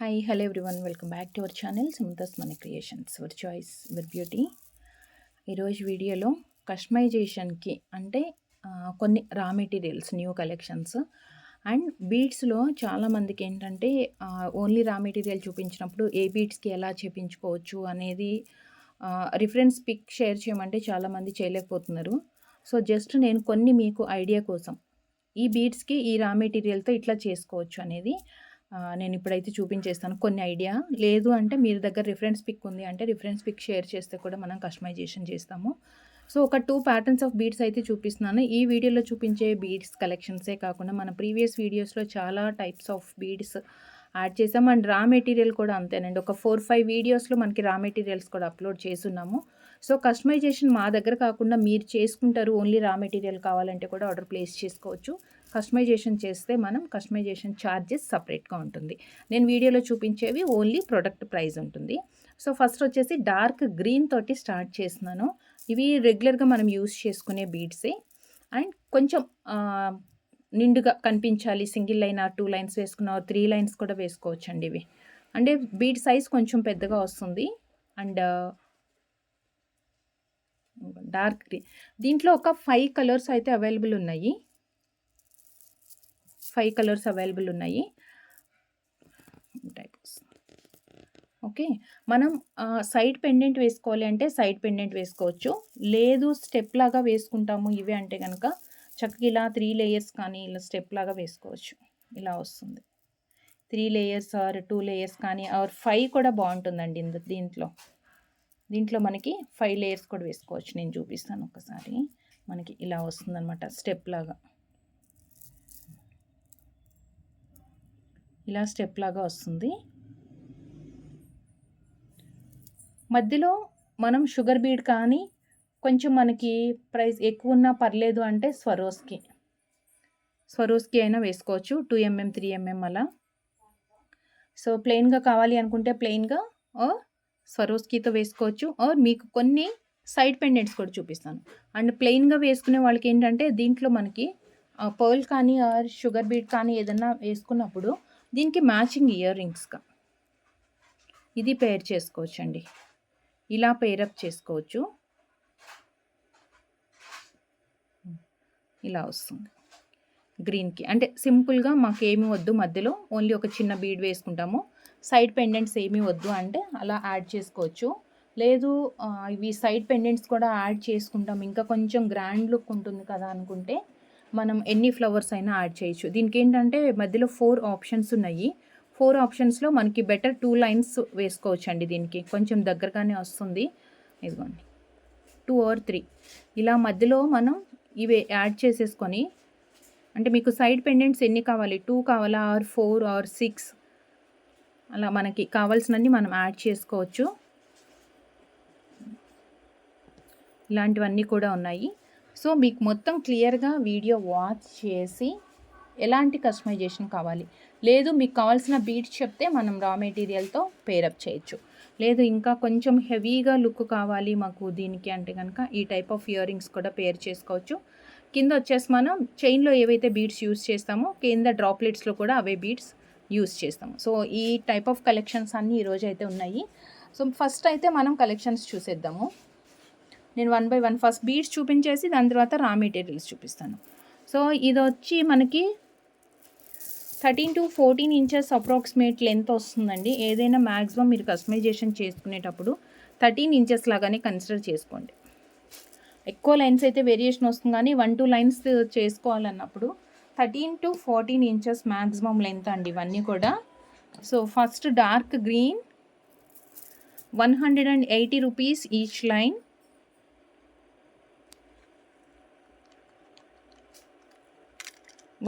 Hello everyone. Welcome back to our channel Samantha's Money Creations. Our choice, our beauty. ఈరోజు వీడియోలో కస్టమైజేషన్కి అంటే కొన్ని raw materials new collections and బీడ్స్లో చాలామందికి ఏంటంటే ఓన్లీ రా మెటీరియల్ చూపించినప్పుడు ఏ బీడ్స్కి ఎలా చేపించుకోవచ్చు అనేది రిఫరెన్స్ పిక్ షేర్ చేయమంటే చాలామంది చేయలేకపోతున్నారు. సో జస్ట్ నేను కొన్ని మీకు ఐడియా కోసం ఈ బీడ్స్కి ఈ రా మెటీరియల్తో ఇట్లా చేసుకోవచ్చు అనేది నేను ఇప్పుడైతే చూపించేస్తాను. కొన్ని ఐడియా లేదు అంటే మీరు దగ్గర రిఫరెన్స్ పిక్ ఉంది అంటే రిఫరెన్స్ పిక్ షేర్ చేస్తే కూడా మనం కస్టమైజేషన్ చేస్తాము. సో ఒక 2 ప్యాటర్న్స్ ఆఫ్ బీడ్స్ అయితే చూపిస్తున్నాను. ఈ వీడియోలో చూపించే బీడ్స్ కలెక్షన్సే కాకుండా మన ప్రీవియస్ వీడియోస్లో చాలా టైప్స్ ఆఫ్ బీడ్స్ యాడ్ చేసాం. అండ్ రా మెటీరియల్ కూడా అంతేనండి. ఒక 4-5 వీడియోస్లో మనకి రా మెటీరియల్స్ కూడా అప్లోడ్ చేస్తున్నాము. సో కస్టమైజేషన్ మా దగ్గర కాకుండా మీరు చేసుకుంటారు, ఓన్లీ రా మెటీరియల్ కావాలంటే కూడా ఆర్డర్ ప్లేస్ చేసుకోవచ్చు. కస్టమైజేషన్ చేస్తే మనం కస్టమైజేషన్ ఛార్జెస్ సపరేట్గా ఉంటుంది. నేను వీడియోలో చూపించేవి ఓన్లీ ప్రొడక్ట్ ప్రైస్ ఉంటుంది. సో ఫస్ట్ వచ్చేసి డార్క్ గ్రీన్ తోటి స్టార్ట్ చేస్తున్నాను. ఇవి రెగ్యులర్గా మనం యూస్ చేసుకునే బీడ్సే అండ్ కొంచెం నిండుగా కనిపించాలి. సింగిల్ లైన్ 2 లైన్స్ వేసుకున్న 3 లైన్స్ కూడా వేసుకోవచ్చండి. ఇవి అంటే బీడ్ సైజ్ కొంచెం పెద్దగా వస్తుంది. అండ్ డార్క్ గ్రీన్ దీంట్లో ఒక 5 కలర్స్ అయితే అవైలబుల్ ఉన్నాయి. 5 కలర్స్ అవైలబుల్ ఉన్నాయి. ఓకే, మనం సైడ్ పెండెంట్ వేసుకోవాలి అంటే సైడ్ పెండెంట్ వేసుకోవచ్చు. లేదు స్టెప్ లాగా వేసుకుంటాము ఇవి అంటే కనుక చక్కగా ఇలా 3 లేయర్స్ కానీ ఇలా స్టెప్ లాగా వేసుకోవచ్చు. ఇలా వస్తుంది 3 లేయర్స్ ఆర్ 2 లేయర్స్ కానీ ఆర్ 5 కూడా బాగుంటుందండి. దీంట్లో మనకి 5 లేయర్స్ కూడా వేసుకోవచ్చు. నేను చూపిస్తాను ఒకసారి. మనకి ఇలా వస్తుందన్నమాట స్టెప్ లాగా. ఇలా స్టెప్ లాగా వస్తుంది. మధ్యలో మనం షుగర్ బీడ్ కానీ కొంచెం మనకి ప్రైస్ ఎక్కువ ఉన్నా పర్లేదు అంటే స్వరోస్కి అయినా వేసుకోవచ్చు. 2 mm 3 mm అలా. సో ప్లెయిన్గా కావాలి అనుకుంటే ప్లెయిన్గా ఆర్ స్వరోస్కీతో వేసుకోవచ్చు. ఆర్ మీకు కొన్ని సైడ్ పెండెంట్స్ కూడా చూపిస్తాను. అండ్ ప్లెయిన్గా వేసుకునే వాళ్ళకి ఏంటంటే దీంట్లో మనకి పర్ల్ కానీ ఆర్ షుగర్ బీడ్ కానీ ఏదన్నా వేసుకున్నప్పుడు దీనికి మ్యాచింగ్ ఇయర్ రింగ్స్గా ఇది పేర్ చేసుకోవచ్చు అండి. ఇలా పేరప్ చేసుకోవచ్చు. ఇలా వస్తుంది గ్రీన్కి. అంటే సింపుల్గా మాకు ఏమి వద్దు, మధ్యలో ఓన్లీ ఒక చిన్న బీడ్ వేసుకుంటాము, సైడ్ పెండెంట్స్ ఏమీ వద్దు అంటే అలా యాడ్ చేసుకోవచ్చు. లేదు ఇవి సైడ్ పెండెంట్స్ కూడా యాడ్ చేసుకుంటాం, ఇంకా కొంచెం గ్రాండ్ లుక్ ఉంటుంది కదా అనుకుంటే మనం ఎన్ని ఫ్లవర్స్ అయినా యాడ్ చేయొచ్చు. దీనికి ఏంటంటే మధ్యలో 4 ఆప్షన్స్ ఉన్నాయి. 4 ఆప్షన్స్లో మనకి బెటర్ 2 లైన్స్ వేసుకోవచ్చు అండి. దీనికి కొంచెం దగ్గరగానే వస్తుంది. ఇదిగోండి 2 or 3 ఇలా మధ్యలో మనం ఇవి యాడ్ చేసేసుకొని, అంటే మీకు సైడ్ పెండెంట్స్ ఎన్ని కావాలి, 2 కావాలా ఆర్ 4 or 6 అలా మనకి కావాల్సినన్ని మనం యాడ్ చేసుకోవచ్చు. ఇలాంటివన్నీ కూడా ఉన్నాయి. సో మీకు మొత్తం క్లియర్గా వీడియో వాచ్ చేసి ఎలాంటి కస్టమైజేషన్ కావాలి, లేదు మీకు కావాల్సిన బీడ్స్ చెప్తే మనం రా మెటీరియల్తో పేరప్ చేయొచ్చు. లేదు ఇంకా కొంచెం హెవీగా లుక్ కావాలి మాకు దీనికి అంటే కనుక ఈ టైప్ ఆఫ్ ఇయర్ రింగ్స్ కూడా పేర్ చేసుకోవచ్చు. కింద వచ్చేసి మనం చైన్లో ఏవైతే బీడ్స్ యూస్ చేస్తామో కింద డ్రాప్లెట్స్లో కూడా అవే బీడ్స్ యూస్ చేస్తాము. సో ఈ టైప్ ఆఫ్ కలెక్షన్స్ అన్నీ ఈరోజు అయితే ఉన్నాయి. సో ఫస్ట్ అయితే మనం కలెక్షన్స్ చూసేద్దాము. నేను 1 by 1 ఫస్ట్ బీడ్స్ చూపించేసి దాని తర్వాత రా మెటీరియల్స్ చూపిస్తాను. సో ఇది వచ్చి మనకి 13 to 14 ఇంచెస్ అప్రాక్సిమేట్ లెంత్ వస్తుందండి. ఏదైనా మ్యాక్సిమం మీరు కస్టమైజేషన్ చేసుకునేటప్పుడు 13 ఇంచెస్ లాగానే కన్సిడర్ చేసుకోండి. ఎక్కువ లైన్స్ అయితే వేరియేషన్ వస్తుంది, కానీ 1-2 లైన్స్ చేసుకోవాలన్నప్పుడు 13 to 14 ఇంచెస్ మ్యాక్సిమం లెంత్ అండి ఇవన్నీ కూడా. So first dark green 180 rupees each line.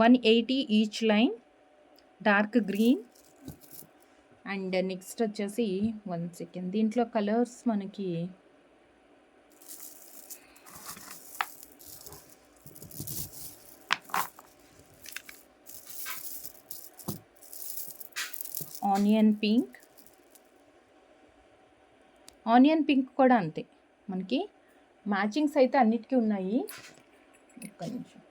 $180 each line dark green. And next వచ్చేసి 1 second, దీంట్లో కలర్స్ మనకి ఆనియన్ పింక్ కూడా అంతే. మనకి మ్యాచింగ్స్ అయితే అన్నిటికీ ఉన్నాయి. ఒక్క నిమిషం.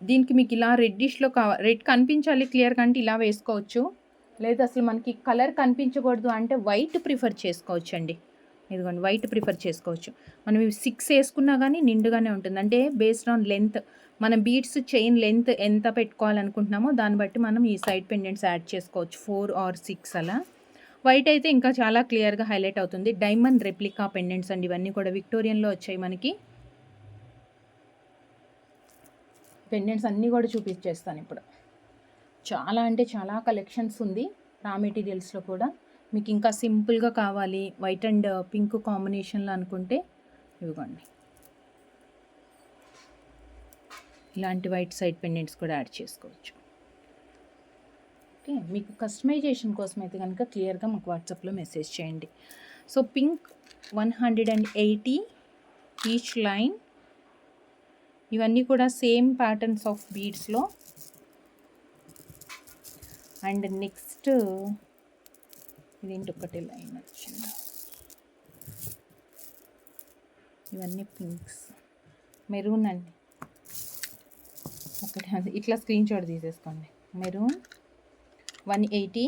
దీనికి మీకు ఇలా రెడ్డిష్‌లో రెడ్ కనిపించాలి క్లియర్‌గా అంటే ఇలా వేసుకోవచ్చు. లేదు అసలు మనకి కలర్ కనిపించకూడదు అంటే వైట్ ప్రిఫర్ చేసుకోవచ్చండి. ఇదిగోండి వైట్ ప్రిఫర్ చేసుకోవచ్చు. మనం ఇవి 6 వేసుకున్నా గానీ నిండుగానే ఉంటుంది. అంటే బేస్డ్ ఆన్ లెంత్ మనం బీడ్స్ చైన్ లెంత్ ఎంత పెట్టుకోవాలనుకుంటున్నామో దాన్ని బట్టి మనం ఈ సైడ్ పెండెంట్స్ యాడ్ చేసుకోవచ్చు. 4 ఆర్ 6 అలా. వైట్ అయితే ఇంకా చాలా క్లియర్‌గా హైలైట్ అవుతుంది. డైమండ్ రెప్లికా పెండెంట్స్ అండి ఇవన్నీ కూడా విక్టోరియన్‌లో వచ్చాయి మనకి. పెండెంట్స్ అన్నీ కూడా చూపించేస్తాను ఇప్పుడు. చాలా అంటే చాలా కలెక్షన్స్ ఉంది రా మెటీరియల్స్లో కూడా. మీకు ఇంకా సింపుల్గా కావాలి వైట్ అండ్ పింక్ కాంబినేషన్లో అనుకుంటే ఇవ్వండి, ఇలాంటి వైట్ సైడ్ పెండెంట్స్ కూడా యాడ్ చేసుకోవచ్చు. ఓకే, మీకు కస్టమైజేషన్ కోసం అయితే కనుక క్లియర్గా మాకు వాట్సాప్లో మెసేజ్ చేయండి. So pink 180 each line. ఇవన్నీ కూడా సేమ్ ప్యాటర్న్స్ ఆఫ్ బీడ్స్లో. అండ్ నెక్స్ట్ ఇదేంటి ఒకటి లైన్ వచ్చింది, ఇవన్నీ పింక్స్. మెరూన్ అండి ఒకటి, అది ఇట్లా స్క్రీన్ షాట్ తీసేసుకోండి. మెరూన్ 180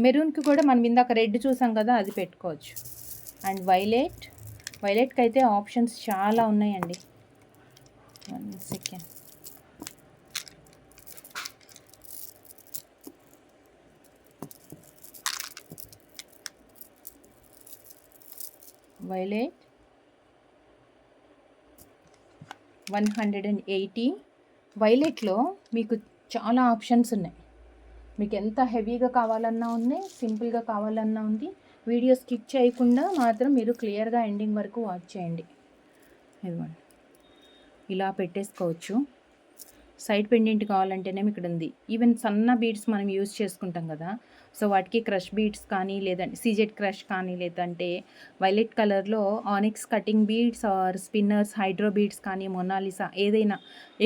మెరూన్కి కూడా మనం ఇందాక రెడ్ చూసాం కదా అది పెట్టుకోవచ్చు. అండ్ వైలెట్కి అయితే ఆప్షన్స్ చాలా ఉన్నాయండి. 1 సెకండ్. వైలెట్ 180. వైలెట్లో మీకు చాలా ఆప్షన్స్ ఉన్నాయి. మీకు ఎంత హెవీగా కావాలన్నా ఉన్నాయి, సింపుల్గా కావాలన్నా ఉంది. వీడియో స్కిప్ చేయకుండా మాత్రం మీరు క్లియర్గా ఎండింగ్ వరకు వాచ్ చేయండి. ఇదిగోండి ఇలా పెట్టేసుకోవచ్చు. సైడ్ పెండెంట్ కావాలంటేనేమి ఇక్కడ ఉంది. ఈవెన్ సన్న బీడ్స్ మనం యూజ్ చేసుకుంటాం కదా, సో వాటికి క్రష్ బీడ్స్ కానీ లేదంటే సీజెడ్ క్రష్ కానీ లేదంటే వైలెట్ కలర్లో onyx cutting beads or spinners hydro beads కానీ మొనాలిసా ఏదైనా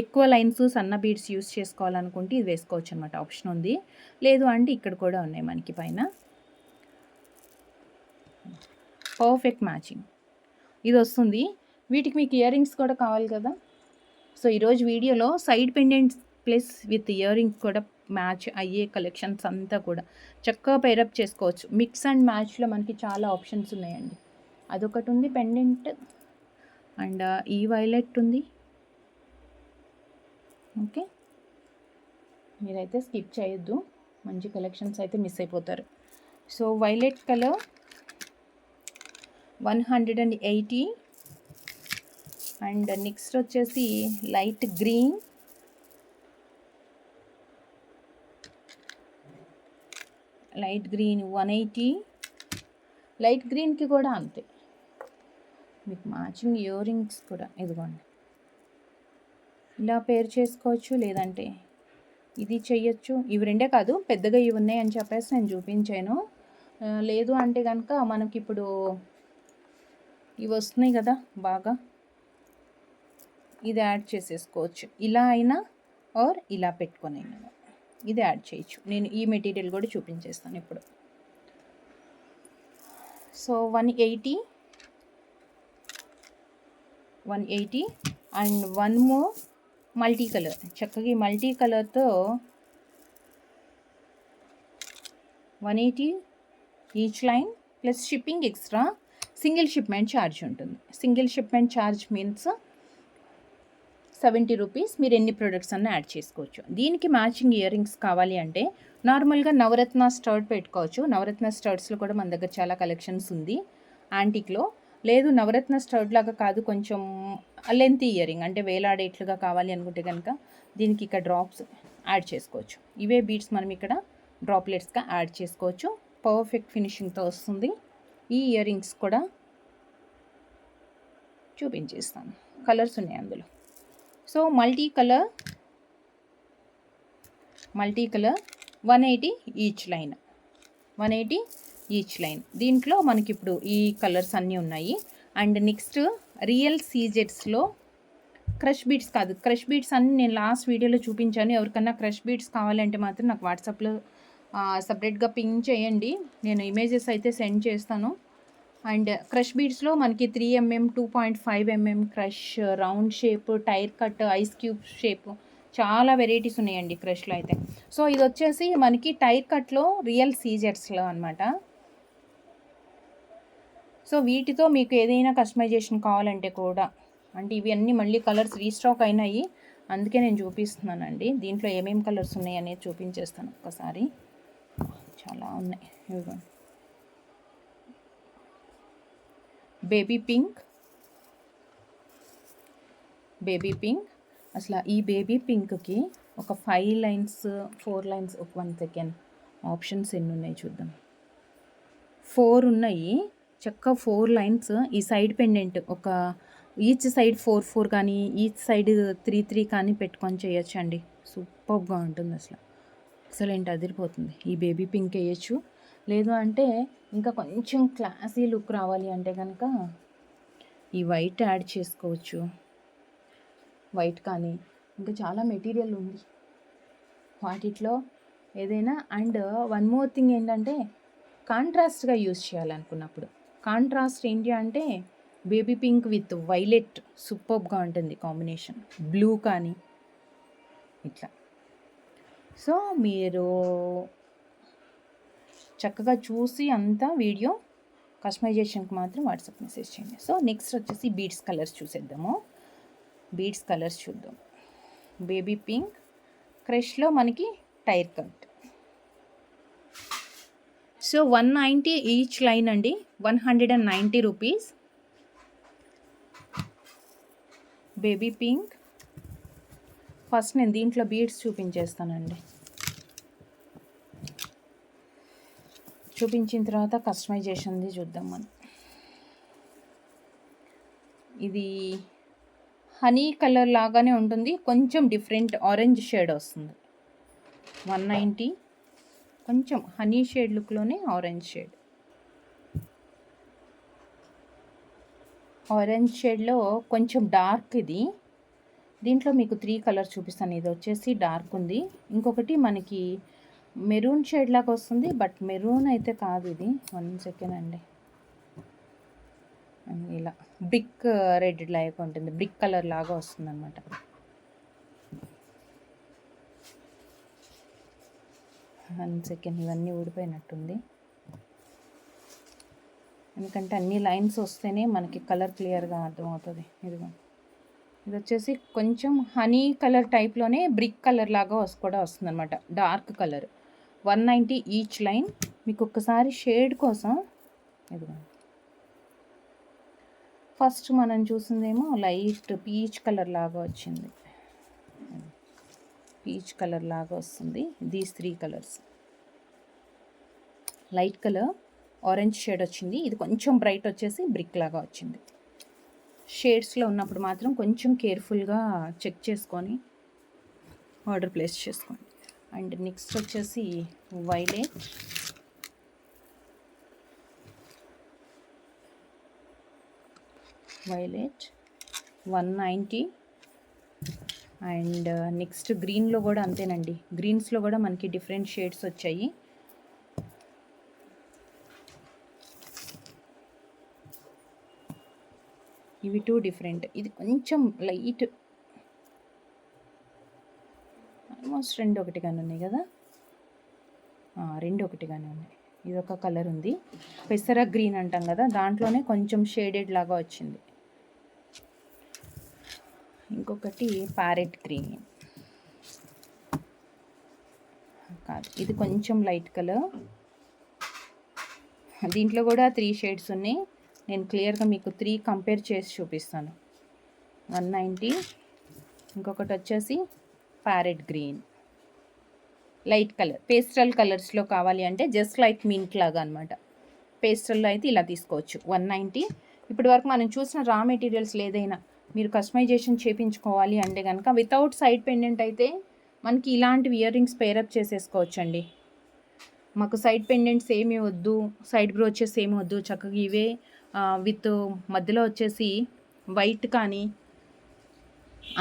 ఎక్కువ లైన్స్ సన్న బీడ్స్ యూజ్ చేసుకోవాలనుకుంటే ఇది వేసుకోవచ్చు అనమాట. ఆప్షన్ ఉంది. లేదు అంటే ఇక్కడ కూడా ఉన్నాయి మనకి పైన. పర్ఫెక్ట్ మ్యాచింగ్ ఇది వస్తుంది. వీటికి మీకు ఇయర్ రింగ్స్ కూడా కావాలి కదా. సో ఈరోజు వీడియోలో side pendants plus with ear rings కూడా మ్యాచ్ అయ్యే కలెక్షన్స్ అంతా కూడా చక్కగా పేరప్ చేసుకోవచ్చు. మిక్స్ అండ్ మ్యాచ్లో మనకి చాలా ఆప్షన్స్ ఉన్నాయండి. అదొకటి ఉంది పెండెంట్. అండ్ ఈ వైలెట్ ఉంది. ఓకే, మీరైతే స్కిప్ చేయొద్దు, మంచి కలెక్షన్స్ అయితే మిస్ అయిపోతారు. So violet colour 180. And next వచ్చేసి light green, light green 180. Light గ్రీన్కి కూడా అంతే. మీకు మ్యాచింగ్ ఇయర్ రింగ్స్ కూడా ఇదిగోండి ఇలా పేర్ చేసుకోవచ్చు, లేదంటే ఇది చెయ్యొచ్చు. ఇవి రెండే కాదు, పెద్దగా ఇవి ఉన్నాయి అని చెప్పేసి నేను చూపించాను. లేదు అంటే కనుక మనకి ఇప్పుడు ఇవి వస్తున్నాయి కదా బాగా, ఇది యాడ్ చేసేసుకోవచ్చు. ఇలా అయినా ఆర్ ఇలా పెట్టుకొని అయినా ఇది యాడ్ చేయొచ్చు. నేను ఈ మెటీరియల్ కూడా చూపించేస్తాను ఇప్పుడు. So 180 and one more multi colour. చక్కగా ఈ మల్టీ కలర్తో 180 each line plus shipping extra. Single shipment charge ఉంటుంది. Single shipment charge means 70 rupees. మీరు ఎన్ని ప్రొడక్ట్స్ అన్న యాడ్ చేసుకోవచ్చు. దీనికి మ్యాచింగ్ ఇయర్ రింగ్స్ కావాలి అంటే నార్మల్గా నవరత్న స్టర్డ్ పెట్టుకోవచ్చు. నవరత్న స్టర్డ్స్లో కూడా మన దగ్గర చాలా కలెక్షన్స్ ఉంది యాంటిక్లో. లేదు నవరత్న స్టర్డ్ లాగా కాదు, కొంచెం లెంత్ ఇయర్ రింగ్ అంటే వేలాడేట్లుగా కావాలి అనుకుంటే కనుక దీనికి ఇక్కడ డ్రాప్స్ యాడ్ చేసుకోవచ్చు. ఇవే బీడ్స్ మనం ఇక్కడ డ్రాప్లెట్స్గా యాడ్ చేసుకోవచ్చు. పర్ఫెక్ట్ ఫినిషింగ్తో వస్తుంది. ఈ ఇయర్ రింగ్స్ కూడా చూపించేస్తాను, కలర్స్ ఉన్నాయి అందులో. So multi colour 180 each line, 180 each line. దీంట్లో మనకి ఇప్పుడు ఈ కలర్స్ అన్నీ ఉన్నాయి. అండ్ నెక్స్ట్ రియల్ సీజెట్స్లో క్రష్ బీడ్స్ కాదు, క్రష్ బీడ్స్ అన్నీ నేను లాస్ట్ వీడియోలో చూపించాను. ఎవరికన్నా క్రష్ బీడ్స్ కావాలంటే మాత్రం నాకు వాట్సాప్లో సపరేట్గా పింగ్ చేయండి, నేను ఇమేజెస్ అయితే సెండ్ చేస్తాను. అండ్ క్రష్ బీడ్స్లో మనకి 3mm 2.5mm crush, round shape, tyre cut, ice cube shape, చాలా వెరైటీస్ ఉన్నాయండి క్రష్లో అయితే. సో ఇది వచ్చేసి మనకి టైర్ కట్లో రియల్ సీజర్స్లో అనమాట. సో వీటితో మీకు ఏదైనా కస్టమైజేషన్ కావాలంటే కూడా, అంటే ఇవి అన్నీ మళ్ళీ కలర్స్ రీస్టాక్ అయినాయి, అందుకే నేను చూపిస్తున్నానండి. దీంట్లో ఏమేమి కలర్స్ ఉన్నాయి అనేది చూపించేస్తాను ఒక్కసారి. చాలా ఉన్నాయి. ఇదిగోండి, బేబీ పింక్, బేబీ పింక్. అసలు ఈ బేబీ పింక్కి ఒక 5 లైన్స్ 4 లైన్స్, ఒక 1 సెకండ్, ఆప్షన్స్ ఎన్ని ఉన్నాయి చూద్దాం. 4 ఉన్నాయి, చక్క 4 లైన్స్. ఈ సైడ్ పెండెంట్ ఒక ఈచ్ సైడ్ 4 4 కానీ, ఈచ్ సైడ్ 3 3 కానీ పెట్టుకొని చేయొచ్చండి. సూపర్గా ఉంటుంది అసలు. ఎక్సలెంట్, అదిరిపోతుంది. ఈ బేబీ పింక్ వేయచ్చు. లేదు అంటే ఇంకా కొంచెం క్లాసీ లుక్ రావాలి అంటే కనుక ఈ వైట్ యాడ్ చేసుకోవచ్చు. వైట్ కానీ ఇంకా చాలా మెటీరియల్ ఉంది వాటిలో ఏదైనా. అండ్ వన్ మోర్ థింగ్ ఏంటంటే, కాంట్రాస్ట్గా యూజ్ చేయాలనుకున్నప్పుడు, కాంట్రాస్ట్ ఏంటి అంటే బేబీ పింక్ విత్ వైలెట్ సూపర్గా ఉంటుంది కాంబినేషన్, బ్లూ కానీ ఇట్లా. సో మీరు చక్కగా చూసి అంతా వీడియో కస్టమైజేషన్కి మాత్రం వాట్సాప్ మెసేజ్ చేయండి. సో నెక్స్ట్ వచ్చేసి బీడ్స్ కలర్స్ చూసేద్దాము. బీడ్స్ కలర్స్ చూద్దాం. బేబీ పింక్, క్రష్లో మనకి tyre cut. So 190 each line అండి, 190 రూపీస్. Baby pink. ఫస్ట్ నేను దీంట్లో బీడ్స్ చూపించేస్తానండి. చూపించిన తర్వాత కస్టమైజేషన్ది చూద్దాం మనం. ఇది హనీ కలర్ లాగానే ఉంటుంది, కొంచెం డిఫరెంట్ ఆరెంజ్ షేడ్ వస్తుంది. 190, కొంచెం హనీ షేడ్ లుక్లోనే ఆరెంజ్ షేడ్. ఆరెంజ్ షేడ్లో కొంచెం డార్క్ ఇది. దీంట్లో మీకు 3 కలర్స్ చూపిస్తాను. ఇది వచ్చేసి డార్క్ ఉంది, ఇంకొకటి మనకి మెరూన్ షేడ్ లాగా వస్తుంది, బట్ మెరూన్ అయితే కాదు ఇది. 1 సెకండ్ అండి. ఇలా బ్రిక్ రెడ్ లాగా ఉంటుంది, బ్రిక్ కలర్ లాగా వస్తుంది అనమాట. వన్ సెకండ్, ఇవన్నీ ఊడిపోయినట్టుంది, ఎందుకంటే అన్ని లైన్స్ వస్తేనే మనకి కలర్ క్లియర్గా అర్థమవుతుంది. ఇదిగో ఇది వచ్చేసి కొంచెం హనీ కలర్ టైప్లోనే బ్రిక్ కలర్ లాగా కూడా వస్తుంది అనమాట, డార్క్ కలర్. 190 each line. మీకు ఒక్కసారి షేడ్ కోసం ఇదిగో, ఫస్ట్ మనం చూసిందేమో లైట్ పీచ్ కలర్ లాగా వచ్చింది, పీచ్ కలర్ లాగా వస్తుంది. These 3 colours, light colour, orange shade వచ్చింది, ఇది కొంచెం బ్రైట్ వచ్చేసి బ్రిక్ లాగా వచ్చింది. షేడ్స్లో ఉన్నప్పుడు మాత్రం కొంచెం కేర్ఫుల్గా చెక్ చేసుకొని ఆర్డర్ ప్లేస్ చేసుకోండి. అండ్ నెక్స్ట్ వచ్చేసి వైలెట్. వైలెట్ 190. అండ్ నెక్స్ట్ గ్రీన్లో కూడా అంతేనండి, గ్రీన్స్లో కూడా మనకి డిఫరెంట్ షేడ్స్ వచ్చాయి. ఇవి 2 డిఫరెంట్. ఇది కొంచెం లైట్, ఆల్మోస్ట్ 2 ఒకటిగానే ఉన్నాయి కదా, 2 ఒకటిగానే ఉన్నాయి. ఇది ఒక కలర్ ఉంది, పెసర గ్రీన్ అంటాం కదా, దాంట్లోనే కొంచెం షేడెడ్ లాగా వచ్చింది. ఇంకొకటి ప్యారెట్ గ్రీన్ కాదు, ఇది కొంచెం లైట్ కలర్. దీంట్లో కూడా 3 షేడ్స్ ఉన్నాయి. నేను క్లియర్గా మీకు 3 కంపేర్ చేసి చూపిస్తాను. 190, ఇంకొకటి వచ్చేసి parrot green, light colour. Pastel కలర్స్లో కావాలి అంటే జస్ట్ లైక్ మింట్ లాగా అనమాట. పేస్టల్లో అయితే ఇలా తీసుకోవచ్చు. 190. ఇప్పటి వరకు మనం చూసిన రా మెటీరియల్స్ ఏదైనా మీరు కస్టమైజేషన్ చేయించుకోవాలి అంటే కనుక వితౌట్ సైడ్ పెండెంట్ అయితే మనకి ఇలాంటివి ఇయర్ రింగ్స్ పేరప్ చేసేసుకోవచ్చండి. మాకు సైడ్ పెండెంట్స్ ఏమీ వద్దు, సైడ్ బ్రోచెస్ ఏమి వద్దు, చక్కగా ఇవే విత్ మధ్యలో వచ్చేసి వైట్ కానీ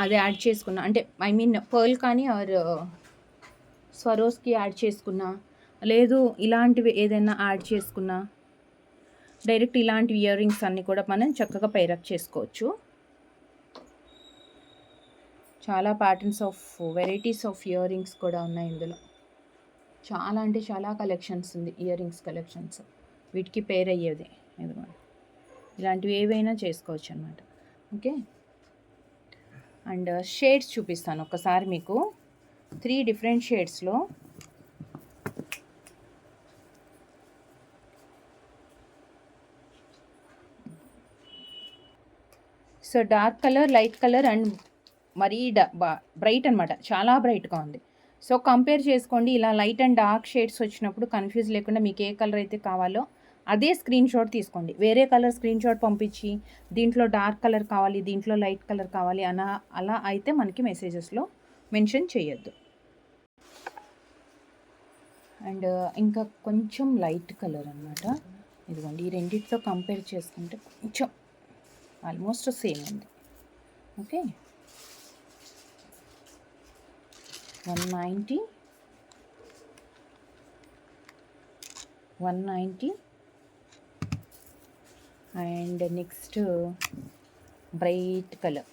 అది యాడ్ చేసుకున్నా, అంటే ఐ మీన్ పర్ల్ కానీ ఆర్ స్వరోస్కి యాడ్ చేసుకున్నా, లేదు ఇలాంటివి ఏదైనా యాడ్ చేసుకున్నా డైరెక్ట్ ఇలాంటి ఇయర్ రింగ్స్ అన్నీ కూడా మనం చక్కగా పైరప్ చేసుకోవచ్చు. చాలా patterns of varieties of ear rings కూడా ఉన్నాయి ఇందులో. చాలా అంటే చాలా కలెక్షన్స్ ఉంది, ఇయర్ రింగ్స్ కలెక్షన్స్. వీటికి పేర్ అయ్యేది ఇదిగోండి, ఇలాంటివి ఏవైనా చేసుకోవచ్చు అనమాట. ఓకే, అండ్ షేడ్స్ చూపిస్తాను ఒకసారి మీకు. 3 డిఫరెంట్ షేడ్స్లో so dark colour, light colour and మరీ బ్రైట్ అనమాట, చాలా బ్రైట్గా ఉంది. సో కంపేర్ చేసుకోండి. ఇలా లైట్ అండ్ డార్క్ షేడ్స్ వచ్చినప్పుడు కన్ఫ్యూజ్ లేకుండా మీకు ఏ కలర్ అయితే కావాలో అదే స్క్రీన్ షాట్ తీసుకోండి. వేరే కలర్ స్క్రీన్ షాట్ పంపించి దీంట్లో డార్క్ కలర్ కావాలి, దీంట్లో లైట్ కలర్ కావాలి అలా అయితే మనకి మెసేజెస్లో మెన్షన్ చేయొద్దు. అండ్ ఇంకా కొంచెం లైట్ కలర్ అనమాట. ఇదిగోండి, ఈ రెండింటితో కంపేర్ చేసుకుంటే కొంచెం ఆల్మోస్ట్ సేమ్ ఉంది. Okay, 190 and next bright colour.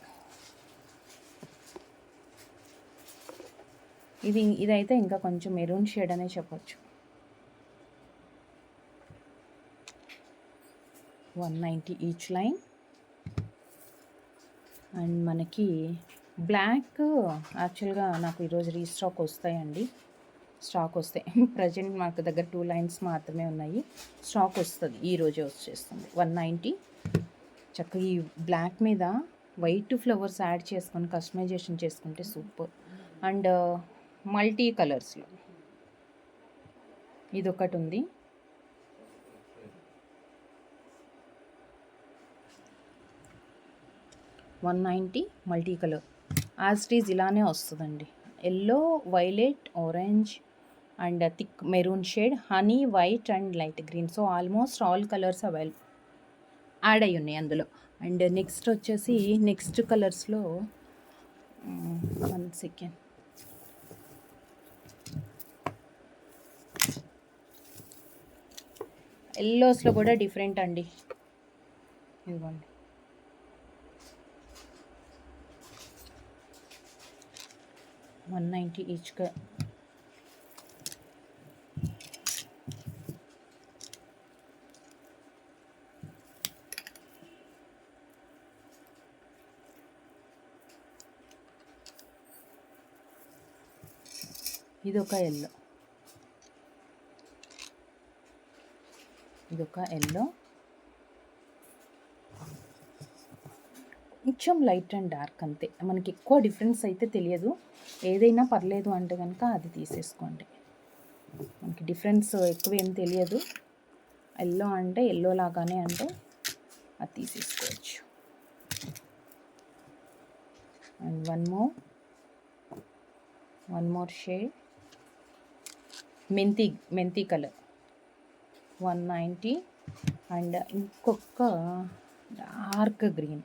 ఇదైతే ఇంకా కొంచెం మెరూన్ షేడ్ అనే చెప్పచ్చు. 190 ఈచ్ లైన్. అండ్ మనకి బ్లాక్ యాక్చువల్గా నాకు ఈరోజు రీస్టాక్ వస్తాయండి, స్టాక్ వస్తాయి. ప్రజెంట్ మాకు దగ్గర 2 లైన్స్ మాత్రమే ఉన్నాయి, స్టాక్ వస్తుంది, ఈరోజే వచ్చేస్తుంది. 190 చక్కగా ఈ బ్లాక్ మీద వైట్ ఫ్లవర్స్ యాడ్ చేసుకొని కస్టమైజేషన్ చేసుకుంటే సూపర్. అండ్ మల్టీ కలర్స్లో ఇదొకటి ఉంది. $190 multi colour as it is ఇలానే వస్తుందండి. Yellow, violet, orange and thick maroon shade, honey, white and light green. So almost all colours add అయ్యి ఉన్నాయి అందులో. అండ్ నెక్స్ట్ వచ్చేసి నెక్స్ట్ కలర్స్లో 1 సెకండ్, ఎల్లోస్లో కూడా డిఫరెంట్ అండి. ఇదిగోండి, $190 ఈచ్గా. ఇదొక ఎల్లో, కొంచెం లైట్ అండ్ డార్క్ అంతే. మనకి ఎక్కువ డిఫరెన్స్ అయితే తెలియదు. ఏదైనా పర్లేదు అంటే కనుక అది తీసేసుకోండి. మనకి డిఫరెన్స్ ఎక్కువ ఏం తెలియదు. ఎల్లో అంటే ఎల్లో లాగానే అంటే అది తీసేసుకోవచ్చు. అండ్ వన్ మోర్ షేడ్, మెంతి కలర్, 190. అండ్ ఇంకొక డార్క్ గ్రీన్,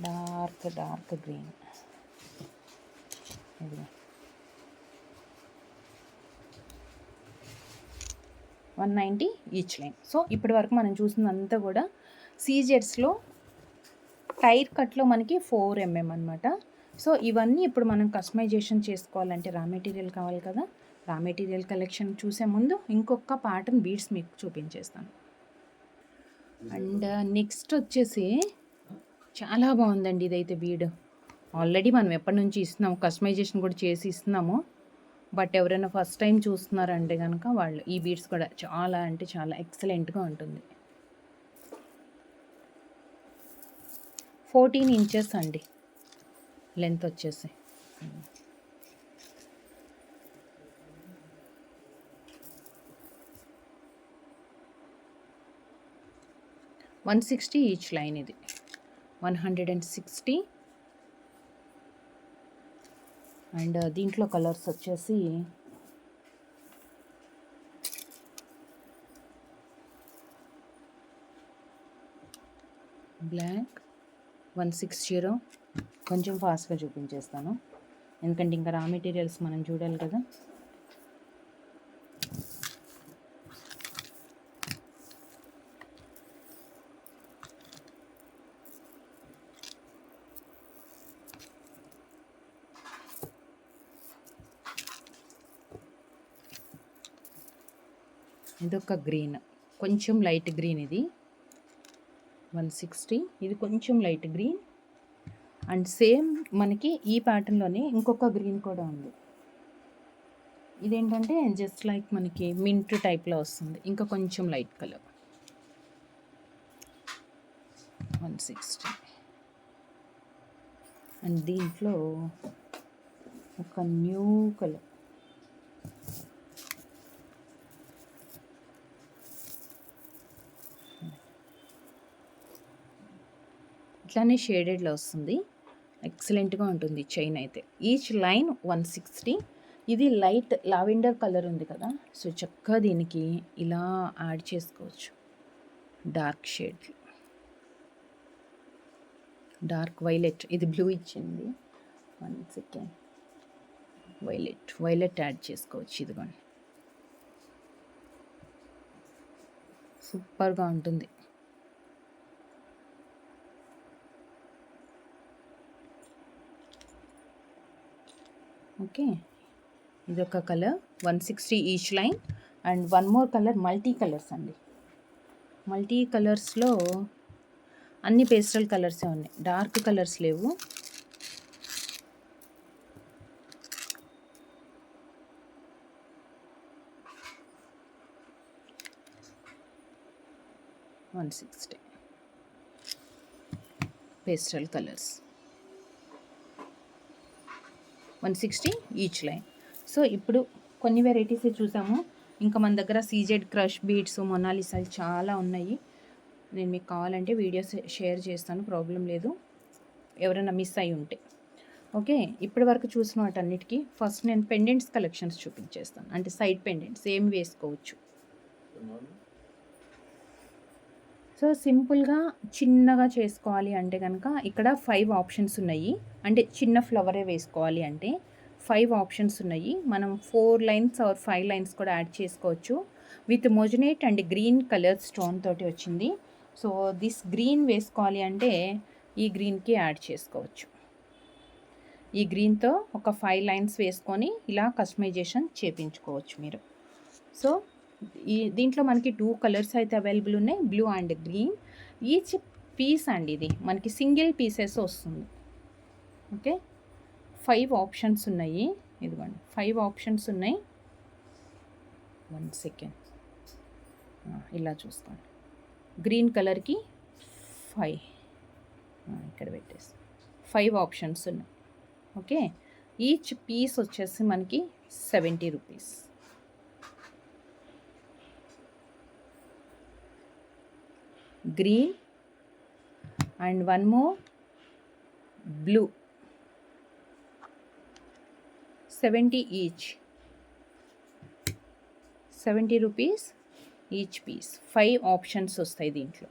డార్క్ గ్రీన్. ఇది 190 ఈచ్ లైన్. సో ఇప్పటి వరకు మనం చూసినంతా కూడా సీజెడ్స్లో టైర్ కట్లో మనకి 4 mm అనమాట. సో ఇవన్నీ ఇప్పుడు మనం కస్టమైజేషన్ చేసుకోవాలంటే రా మెటీరియల్ కావాలి కదా. రా మెటీరియల్ కలెక్షన్ చూసే ముందు ఇంకొక ప్యాటర్న్ బీడ్స్ మీకు చూపించేస్తాను. అండ్ నెక్స్ట్ వచ్చేసి చాలా బాగుందండి ఇదైతే బీడ్. ఆల్రెడీ మనం ఎప్పటి నుంచి ఇస్తున్నాము, కస్టమైజేషన్ కూడా చేసి ఇస్తున్నాము. బట్ ఎవరైనా ఫస్ట్ టైం చూస్తున్నారంటే కనుక వాళ్ళు ఈ బీడ్స్ కూడా చాలా అంటే చాలా ఎక్సలెంట్గా ఉంటుంది. 14 ఇంచెస్ అండి లెంత్ వచ్చేసి. 160 ఈచ్ లైన్. ఇది 160. అండ్ దీంట్లో కలర్స్ వచ్చేసి బ్లాక్ 160. కొంచెం ఫాస్ట్గా చూపించేస్తాను ఎందుకంటే ఇంకా రా మెటీరియల్స్ మనం చూడాలి కదా. ఇదొక గ్రీన్, కొంచెం లైట్ గ్రీన్. ఇది 160. ఇది కొంచెం లైట్ గ్రీన్. అండ్ సేమ్ మనకి ఈ ప్యాటర్న్లోనే ఇంకొక గ్రీన్ కూడా ఉంది. ఇదేంటంటే జస్ట్ లైక్ మనకి మింట్ టైప్లో వస్తుంది, ఇంకా కొంచెం లైట్ కలర్. 160. అండ్ దీంట్లో ఒక న్యూ కలర్, ఇట్లానే షేడెడ్లో వస్తుంది. ఎక్సలెంట్గా ఉంటుంది చైన్ అయితే. Each line 160. ఇది లైట్ లావెండర్ కలర్ ఉంది కదా, సో చక్కగా దీనికి ఇలా యాడ్ చేసుకోవచ్చు. డార్క్ షేడ్, డార్క్ వైలెట్, ఇది బ్లూ ఇచ్చింది. 1 సెకండ్. వైలెట్ యాడ్ చేసుకోవచ్చు. ఇదిగోండి, సూపర్గా ఉంటుంది. ఓకే, ఇదొక colour 160 each line. And one more colour, multi colours అండి. మల్టీ కలర్స్లో అన్ని పేస్టల్ కలర్సే ఉన్నాయి, డార్క్ కలర్స్ లేవు. $160 pastel colours, 160 each line. So ఇప్పుడు కొన్ని వెరైటీస్ చూసాము. ఇంకా మన దగ్గర సీజెడ్ క్రష్ బీడ్స్, మొనాలిసాలు చాలా ఉన్నాయి. నేను మీకు కావాలంటే వీడియోస్ షేర్ చేస్తాను, ప్రాబ్లం లేదు, ఎవరైనా మిస్ అయి ఉంటే. ఓకే, ఇప్పటి వరకు చూసిన వాటన్నిటికీ ఫస్ట్ నేను పెండెంట్స్ కలెక్షన్స్ చూపించేస్తాను. అంటే సైడ్ పెండెంట్స్ ఏం వేసుకోవచ్చు. సో సింపుల్గా చిన్నగా చేసుకోవాలి అంటే కనుక ఇక్కడ 5 ఆప్షన్స్ ఉన్నాయి. అంటే చిన్న ఫ్లవరే వేసుకోవాలి అంటే 5 ఆప్షన్స్ ఉన్నాయి. మనం 4 లైన్స్ ఆర్ 5 లైన్స్ కూడా యాడ్ చేసుకోవచ్చు. With మోజనేట్ and green colour stone తోటి వచ్చింది. సో దిస్ గ్రీన్ వేసుకోవాలి అంటే ఈ గ్రీన్కి యాడ్ చేసుకోవచ్చు. ఈ గ్రీన్తో ఒక 5 లైన్స్ వేసుకొని ఇలా కస్టమైజేషన్ చేయించుకోవచ్చు మీరు. సో దీంట్లో మనకి 2 కలర్స్ అయితే అవైలబుల్ ఉన్నాయి, blue and green. Each piece అండి ఇది మనకి సింగిల్ పీసెస్ వస్తుంది. ఓకే, 5 ఆప్షన్స్ ఉన్నాయి. ఇదిగోండి 5 ఆప్షన్స్ ఉన్నాయి. 1 సెకండ్, ఇలా చూసుకోండి. గ్రీన్ కలర్కి 5 ఇక్కడ పెట్టేసి 5 ఆప్షన్స్ ఉన్నాయి. ఓకే, ఈచ్ పీస్ వచ్చేసి మనకి 70 rupees. Green and one more blue, 70 each, 70 rupees each piece. 5 options వస్తాయి దీంట్లో,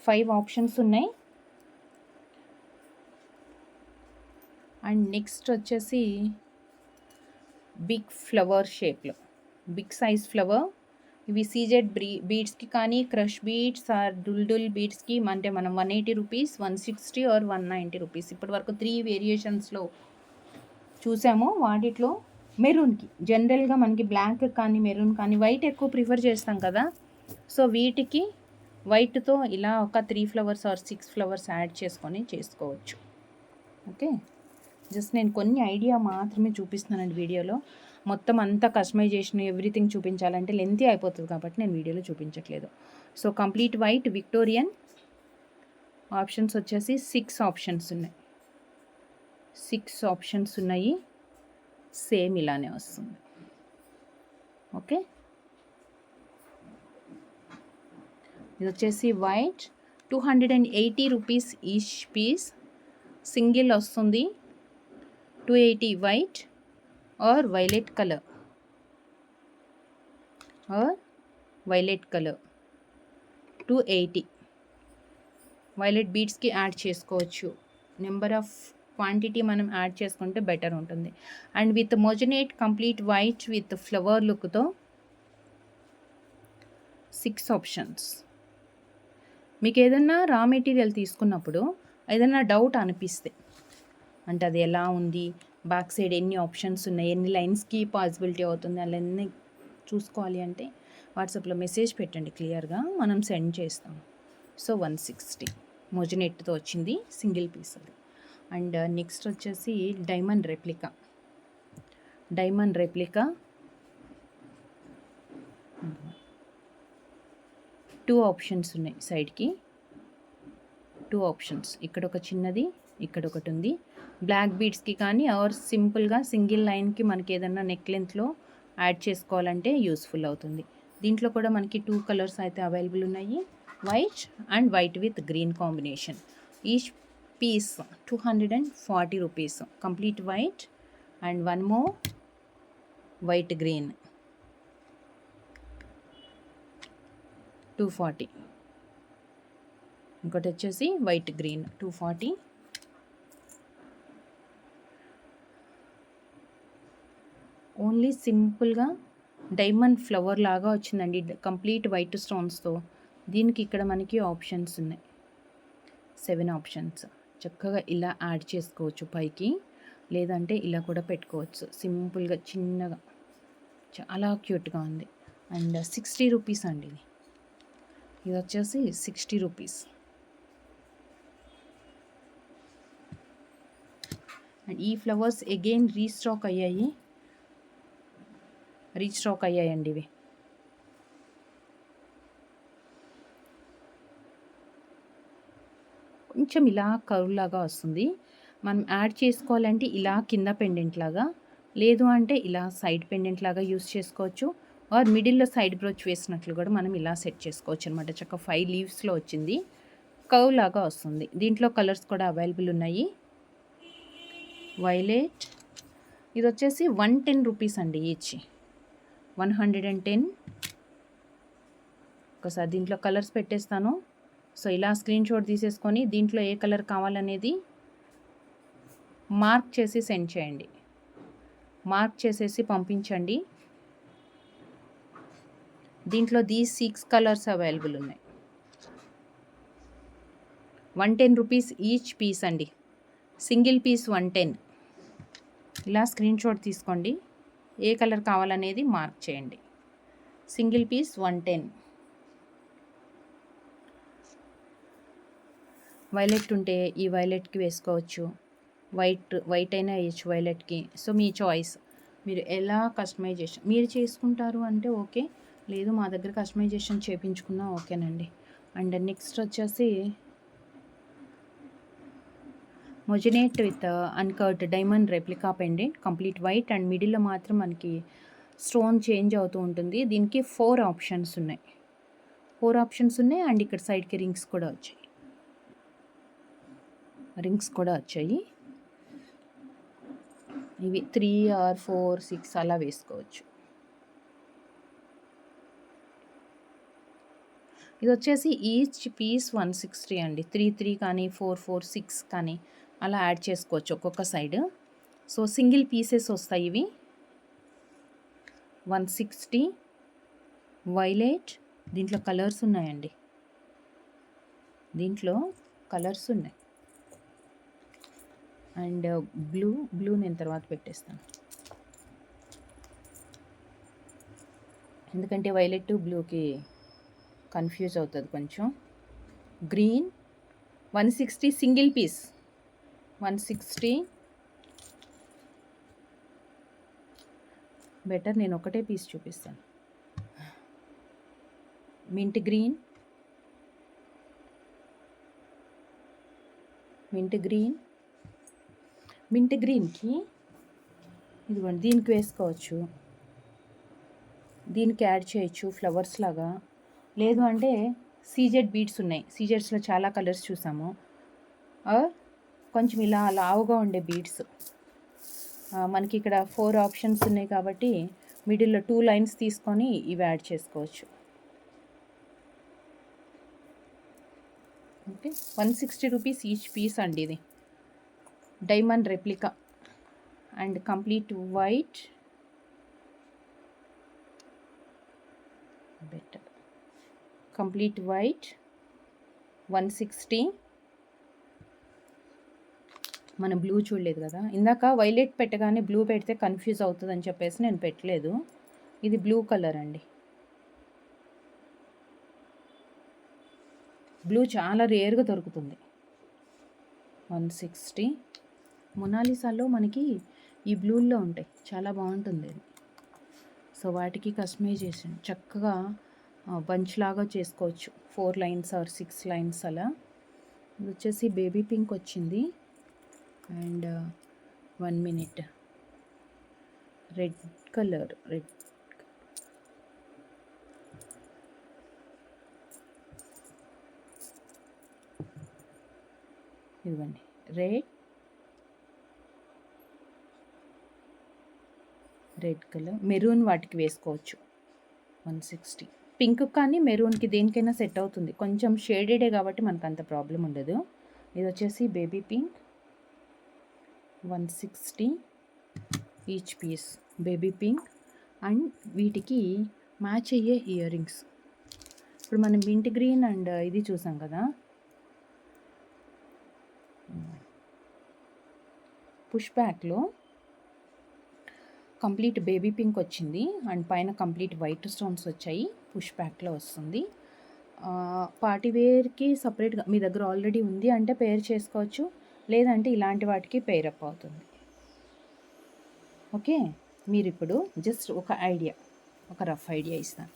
5 ఆప్షన్స్ ఉన్నాయి. అండ్ నెక్స్ట్ వచ్చేసి బిగ్ ఫ్లవర్ షేప్లో, బిగ్ సైజ్ ఫ్లవర్. ఇవి సీజెడ్ బీడ్స్కి కానీ క్రష్ బీడ్స్ ఆర్ డుల్ బీడ్స్కి అంటే మనం 180 రూపీస్, 160 ఆర్ 190 రూపీస్. ఇప్పటి వరకు 3 వేరియేషన్స్లో చూసాము. వాటిలో మెరూన్కి జనరల్గా మనకి బ్లాక్ కానీ మెరూన్ కానీ వైట్ ఎక్కువ ప్రిఫర్ చేస్తాం కదా. సో వీటికి వైట్తో ఇలా ఒక 3 ఫ్లవర్స్ ఆర్ 6 ఫ్లవర్స్ యాడ్ చేసుకొని చేసుకోవచ్చు. ఓకే, జస్ట్ నేను కొన్ని ఐడియా మాత్రమే చూపిస్తున్నానండి వీడియోలో. మొత్తం అంతా కస్టమైజేషన్ ఎవ్రీథింగ్ చూపించాలంటే లెంతీ అయిపోతుంది కాబట్టి నేను వీడియోలో చూపించట్లేదు. So complete white Victorian options వచ్చేసి 6 ఆప్షన్స్ ఉన్నాయి. 6 ఆప్షన్స్ ఉన్నాయి, సేమ్ ఇలానే వస్తుంది. ఓకే, ఇది వచ్చేసి white, 280 rupees each piece. Single వస్తుంది, 280 వైట్ और वायलेट कलर 280 వైలెట్ బీడ్స్కి యాడ్ చేసుకోవచ్చు. నెంబర్ ఆఫ్ క్వాంటిటీ మనం యాడ్ చేసుకుంటే బెటర్ ఉంటుంది. And with moissanite complete white with flower లుక్తో 6 ఆప్షన్స్. మీకు ఏదన్నా రా మెటీరియల్ తీసుకున్నప్పుడు ఏదన్నా డౌట్ అనిపిస్తే, అంటే అది ఎలా ఉంది, బ్యాక్ సైడ్ ఎన్ని ఆప్షన్స్ ఉన్నాయి, ఎన్ని లైన్స్కి పాసిబిలిటీ అవుతుంది, అలా ఎన్ని చూసుకోవాలి అంటే వాట్సాప్లో మెసేజ్ పెట్టండి క్లియర్గా, మనం సెండ్ చేస్తాం. సో 160 మొజినెట్తో వచ్చింది, సింగిల్ పీస్ అది. అండ్ నెక్స్ట్ వచ్చేసి డైమండ్ రెప్లికా. 2 ఆప్షన్స్ ఉన్నాయి సైడ్కి, 2 ఆప్షన్స్, ఇక్కడ ఒక చిన్నది, ఇక్కడ ఒకటి ఉంది. బ్లాక్ బీడ్స్కి కానీ ఆర్ సింపుల్గా సింగిల్ లైన్కి మనకి ఏదన్నా నెక్ లెంత్లో యాడ్ చేసుకోవాలంటే యూస్ఫుల్ అవుతుంది. దీంట్లో కూడా మనకి 2 కలర్స్ అయితే అవైలబుల్ ఉన్నాయి, white and white with green combination. Each piece 240 rupees, complete white and one more white green 240. ఇంకోటి వచ్చేసి వైట్ గ్రీన్ 240. ఓన్లీ సింపుల్గా డైమండ్ ఫ్లవర్ లాగా వచ్చిందండి, కంప్లీట్ వైట్ స్టోన్స్తో. దీనికి ఇక్కడ మనకి ఆప్షన్స్ ఉన్నాయి, 7 ఆప్షన్స్. చక్కగా ఇలా యాడ్ చేసుకోవచ్చు పైకి, లేదంటే ఇలా కూడా పెట్టుకోవచ్చు సింపుల్గా చిన్నగా. చాలా క్యూట్గా ఉంది. అండ్ 60 రూపీస్ అండి ఇది వచ్చేసి 60 రూపీస్. అండ్ ఈ ఫ్లవర్స్ అగైన్ రీస్టాక్ అయ్యాయండి ఇవి. కొంచెం ఇలా కర్వ్ లాగా వస్తుంది, మనం యాడ్ చేసుకోవాలంటే ఇలా కింద పెండెంట్ లాగా, లేదు అంటే ఇలా సైడ్ పెండెంట్ లాగా యూస్ చేసుకోవచ్చు. ఆర్ మిడిల్లో సైడ్ బ్రోచ్ వేసినట్లు కూడా మనం ఇలా సెట్ చేసుకోవచ్చు అనమాట. చక్కగా 5 లీవ్స్లో వచ్చింది, కర్వ్ లాగా వస్తుంది. దీంట్లో కలర్స్ కూడా అవైలబుల్ ఉన్నాయి. వైలెట్, ఇది వచ్చేసి 110 రూపీస్ అండి ఈచ్, 110. ఒకసారి దీంట్లో కలర్స్ పెట్టేస్తాను. సో ఇలా స్క్రీన్ షాట్ తీసేసుకొని దీంట్లో ఏ కలర్ కావాలనేది మార్క్ చేసి సెండ్ చేయండి, మార్క్ చేసేసి పంపించండి. దీంట్లో 6 కలర్స్ అవైలబుల్ ఉన్నాయి. 110 రూపీస్ ఈచ్ పీస్ అండి, సింగిల్ పీస్ 110. ఇలా స్క్రీన్ షాట్ తీసుకోండి, ఏ కలర్ కావాలనేది మార్క్ చేయండి. Single piece 110. వైలెట్ ఉంటే ఈ వైలెట్కి వేసుకోవచ్చు, వైట్ అయినా వేయచ్చు వైలెట్కి. సో మీ చాయిస్, మీరు ఎలా కస్టమైజేషన్ మీరు చేసుకుంటారు అంటే ఓకే, లేదు మా దగ్గర కస్టమైజేషన్ చేయించుకున్నా ఓకేనండి. అండ్ నెక్స్ట్ వచ్చేసి moissanite with uncut diamond replica pendant, complete white and మిడిల్లో మాత్రం మనకి స్టోన్ చేంజ్ అవుతూ ఉంటుంది. దీనికి 4 ఆప్షన్స్ ఉన్నాయి, అండ్ ఇక్కడ సైడ్కి రింగ్స్ కూడా వచ్చాయి. ఇవి 3 or 4, 6 అలా వేసుకోవచ్చు. ఇది వచ్చేసి ఈచ్ పీస్ 160 అండి. 3 కానీ 4 6 కానీ అలా యాడ్ చేసుకోవచ్చు ఒక్కొక్క సైడ్. సో సింగిల్ పీసెస్ వస్తాయి ఇవి. 160 వైలెట్, దీంట్లో కలర్స్ ఉన్నాయండి, అండ్ బ్లూ నేను తర్వాత పెట్టేస్తాను, ఎందుకంటే వైలెట్ బ్లూకి కన్ఫ్యూజ్ అవుతుంది కొంచెం. Green 160 single piece 160. బెటర్ నేను ఒకటే పీస్ చూపిస్తాను. మింట్ గ్రీన్కి ఇదిగోండి, దీనికి వేసుకోవచ్చు, దీనికి యాడ్ చేయొచ్చు ఫ్లవర్స్ లాగా. లేదు అంటే సీజెడ్ బీడ్స్ ఉన్నాయి, సీజెడ్స్లో చాలా కలర్స్ చూసాము. కొంచెం ఇలా లావుగా ఉండే బీడ్స్ మనకి ఇక్కడ 4 ఆప్షన్స్ ఉన్నాయి కాబట్టి మిడిల్లో 2 లైన్స్ తీసుకొని ఇవి యాడ్ చేసుకోవచ్చు. ఓకే, 160 రూపీస్ ఈచ్ పీస్ అండి. ఇది diamond replica and complete white, complete white 160. మనం బ్లూ చూడలేదు కదా ఇందాక, వైలెట్ పెట్టగానే బ్లూ పెడితే కన్ఫ్యూజ్ అవుతుందని చెప్పేసి నేను పెట్టలేదు. ఇది బ్లూ కలర్ అండి, బ్లూ చాలా రేర్గా దొరుకుతుంది. 160. మొనాలిసాలో మనకి ఈ బ్లూల్లో ఉంటాయి, చాలా బాగుంటుంది అది. సో వాటికి కస్టమైజేషన్ చక్కగా బంచ్ లాగా చేసుకోవచ్చు, 4 లైన్స్ ఆర్ 6 లైన్స్ అలా. ఇది వచ్చేసి బేబీ పింక్ వచ్చింది. And 1 minute red colour, red ఇదిగోండి, రెడ్ కలర్ మెరూన్ వాటికి వేసుకోవచ్చు. 160. పింక్ కానీ మెరూన్కి దేనికైనా సెట్ అవుతుంది, కొంచెం షేడెడే కాబట్టి మనకు అంత ప్రాబ్లం ఉండదు. ఇది వచ్చేసి baby pink, 160 each piece baby pink. And వీటికి మ్యాచ్ అయ్యే ఇయర్ రింగ్స్. ఇప్పుడు మనం మింట్ గ్రీన్ అండ్ ఇది చూసాం కదా, పుష్ బ్యాక్లో కంప్లీట్ బేబీ పింక్ వచ్చింది అండ్ పైన కంప్లీట్ వైట్ స్టోన్స్ వచ్చాయి, పుష్ బ్యాక్లో వస్తుంది. పార్టీవేర్కి సపరేట్గా మీ దగ్గర ఆల్రెడీ ఉంది అంటే పేర్ చేసుకోవచ్చు, లేదంటే ఇలాంటి వాటికి పేరప్ అవుతుంది. ఓకే, మీరు ఇప్పుడు జస్ట్ ఒక రఫ్ ఐడియా ఇస్తాను,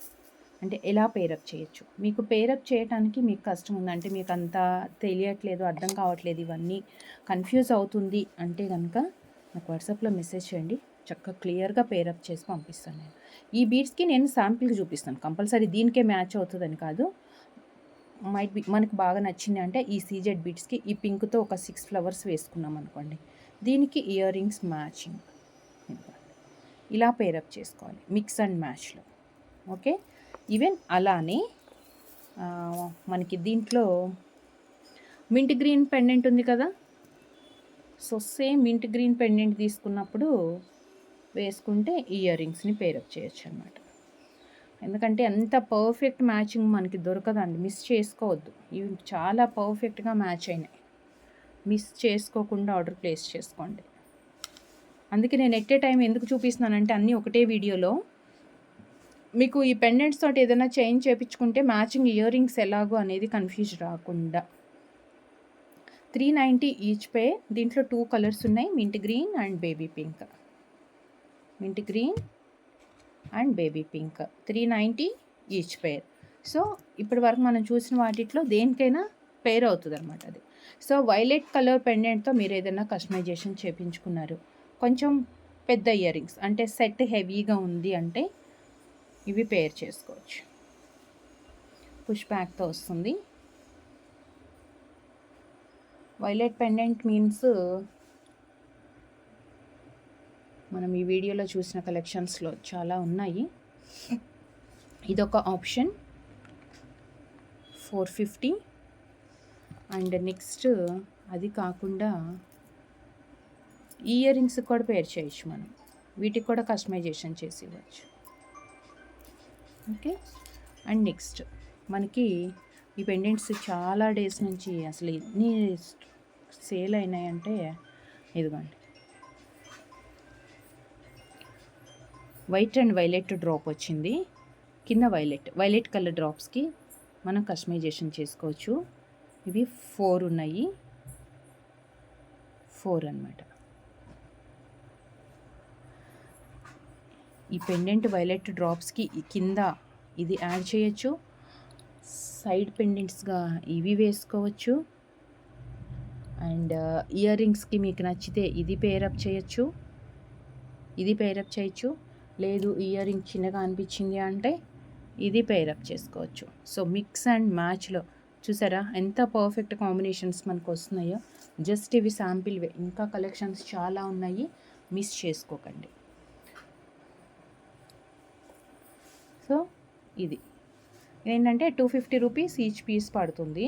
అంటే ఎలా పేరప్ చేయొచ్చు. మీకు పేరప్ చేయడానికి మీకు కష్టం ఉందంటే, మీకు అంతా తెలియట్లేదు, అర్థం కావట్లేదు, ఇవన్నీ కన్ఫ్యూజ్ అవుతుంది అంటే కనుక నాకు వాట్సాప్లో మెసేజ్ చేయండి, చక్కగా క్లియర్గా పేరప్ చేసి పంపిస్తాను నేను. ఈ బీడ్స్కి నేను శాంపిల్కి చూపిస్తాను, కంపల్సరీ దీనికే మ్యాచ్ అవుతుందని కాదు. మైట్ బి మనకు బాగా నచ్చింది అంటే ఈ సీజెడ్ బీడ్స్కి ఈ పింక్తో ఒక 6 ఫ్లవర్స్ వేసుకున్నాం అనుకోండి, దీనికి ఇయర్ రింగ్స్ మ్యాచింగ్ ఇలా పేరప్ చేసుకోవాలి మిక్స్ అండ్ మ్యాచ్లో. ఓకే, ఈవెన్ అలానే మనకి దీంట్లో మింట్ గ్రీన్ పెండెంట్ ఉంది కదా, so same mint green pendant తీసుకున్నప్పుడు వేసుకుంటే ఇయర్ రింగ్స్ని పేరప్ చేయొచ్చు అనమాట. ఎందుకంటే అంత పర్ఫెక్ట్ మ్యాచింగ్ మనకి దొరకదండి, మిస్ చేసుకోవద్దు. ఇవి చాలా పర్ఫెక్ట్గా మ్యాచ్ అయినాయి, మిస్ చేసుకోకుండా ఆర్డర్ ప్లేస్ చేసుకోండి. అందుకే నేను ఎట్ ఏ టైం ఎందుకు చూపిస్తున్నానంటే అన్నీ ఒకటే వీడియోలో మీకు ఈ పెండెంట్స్ తోటి ఏదైనా చేంజ్ చేయించుకుంటే మ్యాచింగ్ ఇయర్ రింగ్స్ ఎలాగో అనేది కన్ఫ్యూజ్ రాకుండా. 390 ఈచ్ పేర్. దీంట్లో 2 కలర్స్ ఉన్నాయి, mint green and baby pink. Mint green and baby pink 390 each pair. So ఇప్పటి వరకు మనం చూసిన వాటిలో దేనికైనా పేర్ అవుతుంది అనమాట అది. సో వైలెట్ కలర్ పెండెంట్తో మీరు ఏదైనా కస్టమైజేషన్ చేయించుకున్నారు, కొంచెం పెద్ద ఇయర్ రింగ్స్ అంటే సెట్ హెవీగా ఉంది అంటే ఇవి పేర్ చేసుకోవచ్చు. పుష్ బ్యాక్తో వస్తుంది. వైలెట్ పెండెంట్ మీన్స్ మనం ఈ వీడియోలో చూసిన కలెక్షన్స్లో చాలా ఉన్నాయి. ఇదొక ఆప్షన్ 450. అండ్ నెక్స్ట్ అది కాకుండా ఇయర్ రింగ్స్ కూడా పేర్ చేయొచ్చు మనం, వీటికి కూడా కస్టమైజేషన్ చేసి ఇవ్వచ్చు. ఓకే, అండ్ నెక్స్ట్ మనకి ఈ పెండెంట్స్ చాలా డేస్ నుంచి అసలు ఎన్ని సేల్ అయినాయంటే ఇదిగోండి, వైట్ అండ్ వైలెట్ డ్రాప్ వచ్చింది, కింద వైలెట్ కలర్ డ్రాప్స్కి మనం కస్టమైజేషన్ చేసుకోవచ్చు. ఇవి 4 ఉన్నాయి, 4 అన్నమాట. ఈ పెండెంట్ వైలెట్ డ్రాప్స్కి కింద ఇది యాడ్ చేయొచ్చు, సైడ్ పెండెంట్స్గా ఇవి వేసుకోవచ్చు. అండ్ ఇయర్ రింగ్స్కి మీకు నచ్చితే ఇది పేరప్ చేయొచ్చు, ఇది పేరప్ చేయొచ్చు. లేదు ఇయర్ రింగ్ చిన్నగా అనిపించింది అంటే ఇది పేరప్ చేసుకోవచ్చు. సో మిక్స్ అండ్ మ్యాచ్లో చూసారా ఎంత పర్ఫెక్ట్ కాంబినేషన్స్ మనకు వస్తున్నాయో. జస్ట్ ఇవి శాంపిల్వే, ఇంకా కలెక్షన్స్ చాలా ఉన్నాయి, మిస్ చేసుకోకండి. సో ఇది ఏంటంటే 250 రూపీస్ ఈచ్ పీస్ పడుతుంది,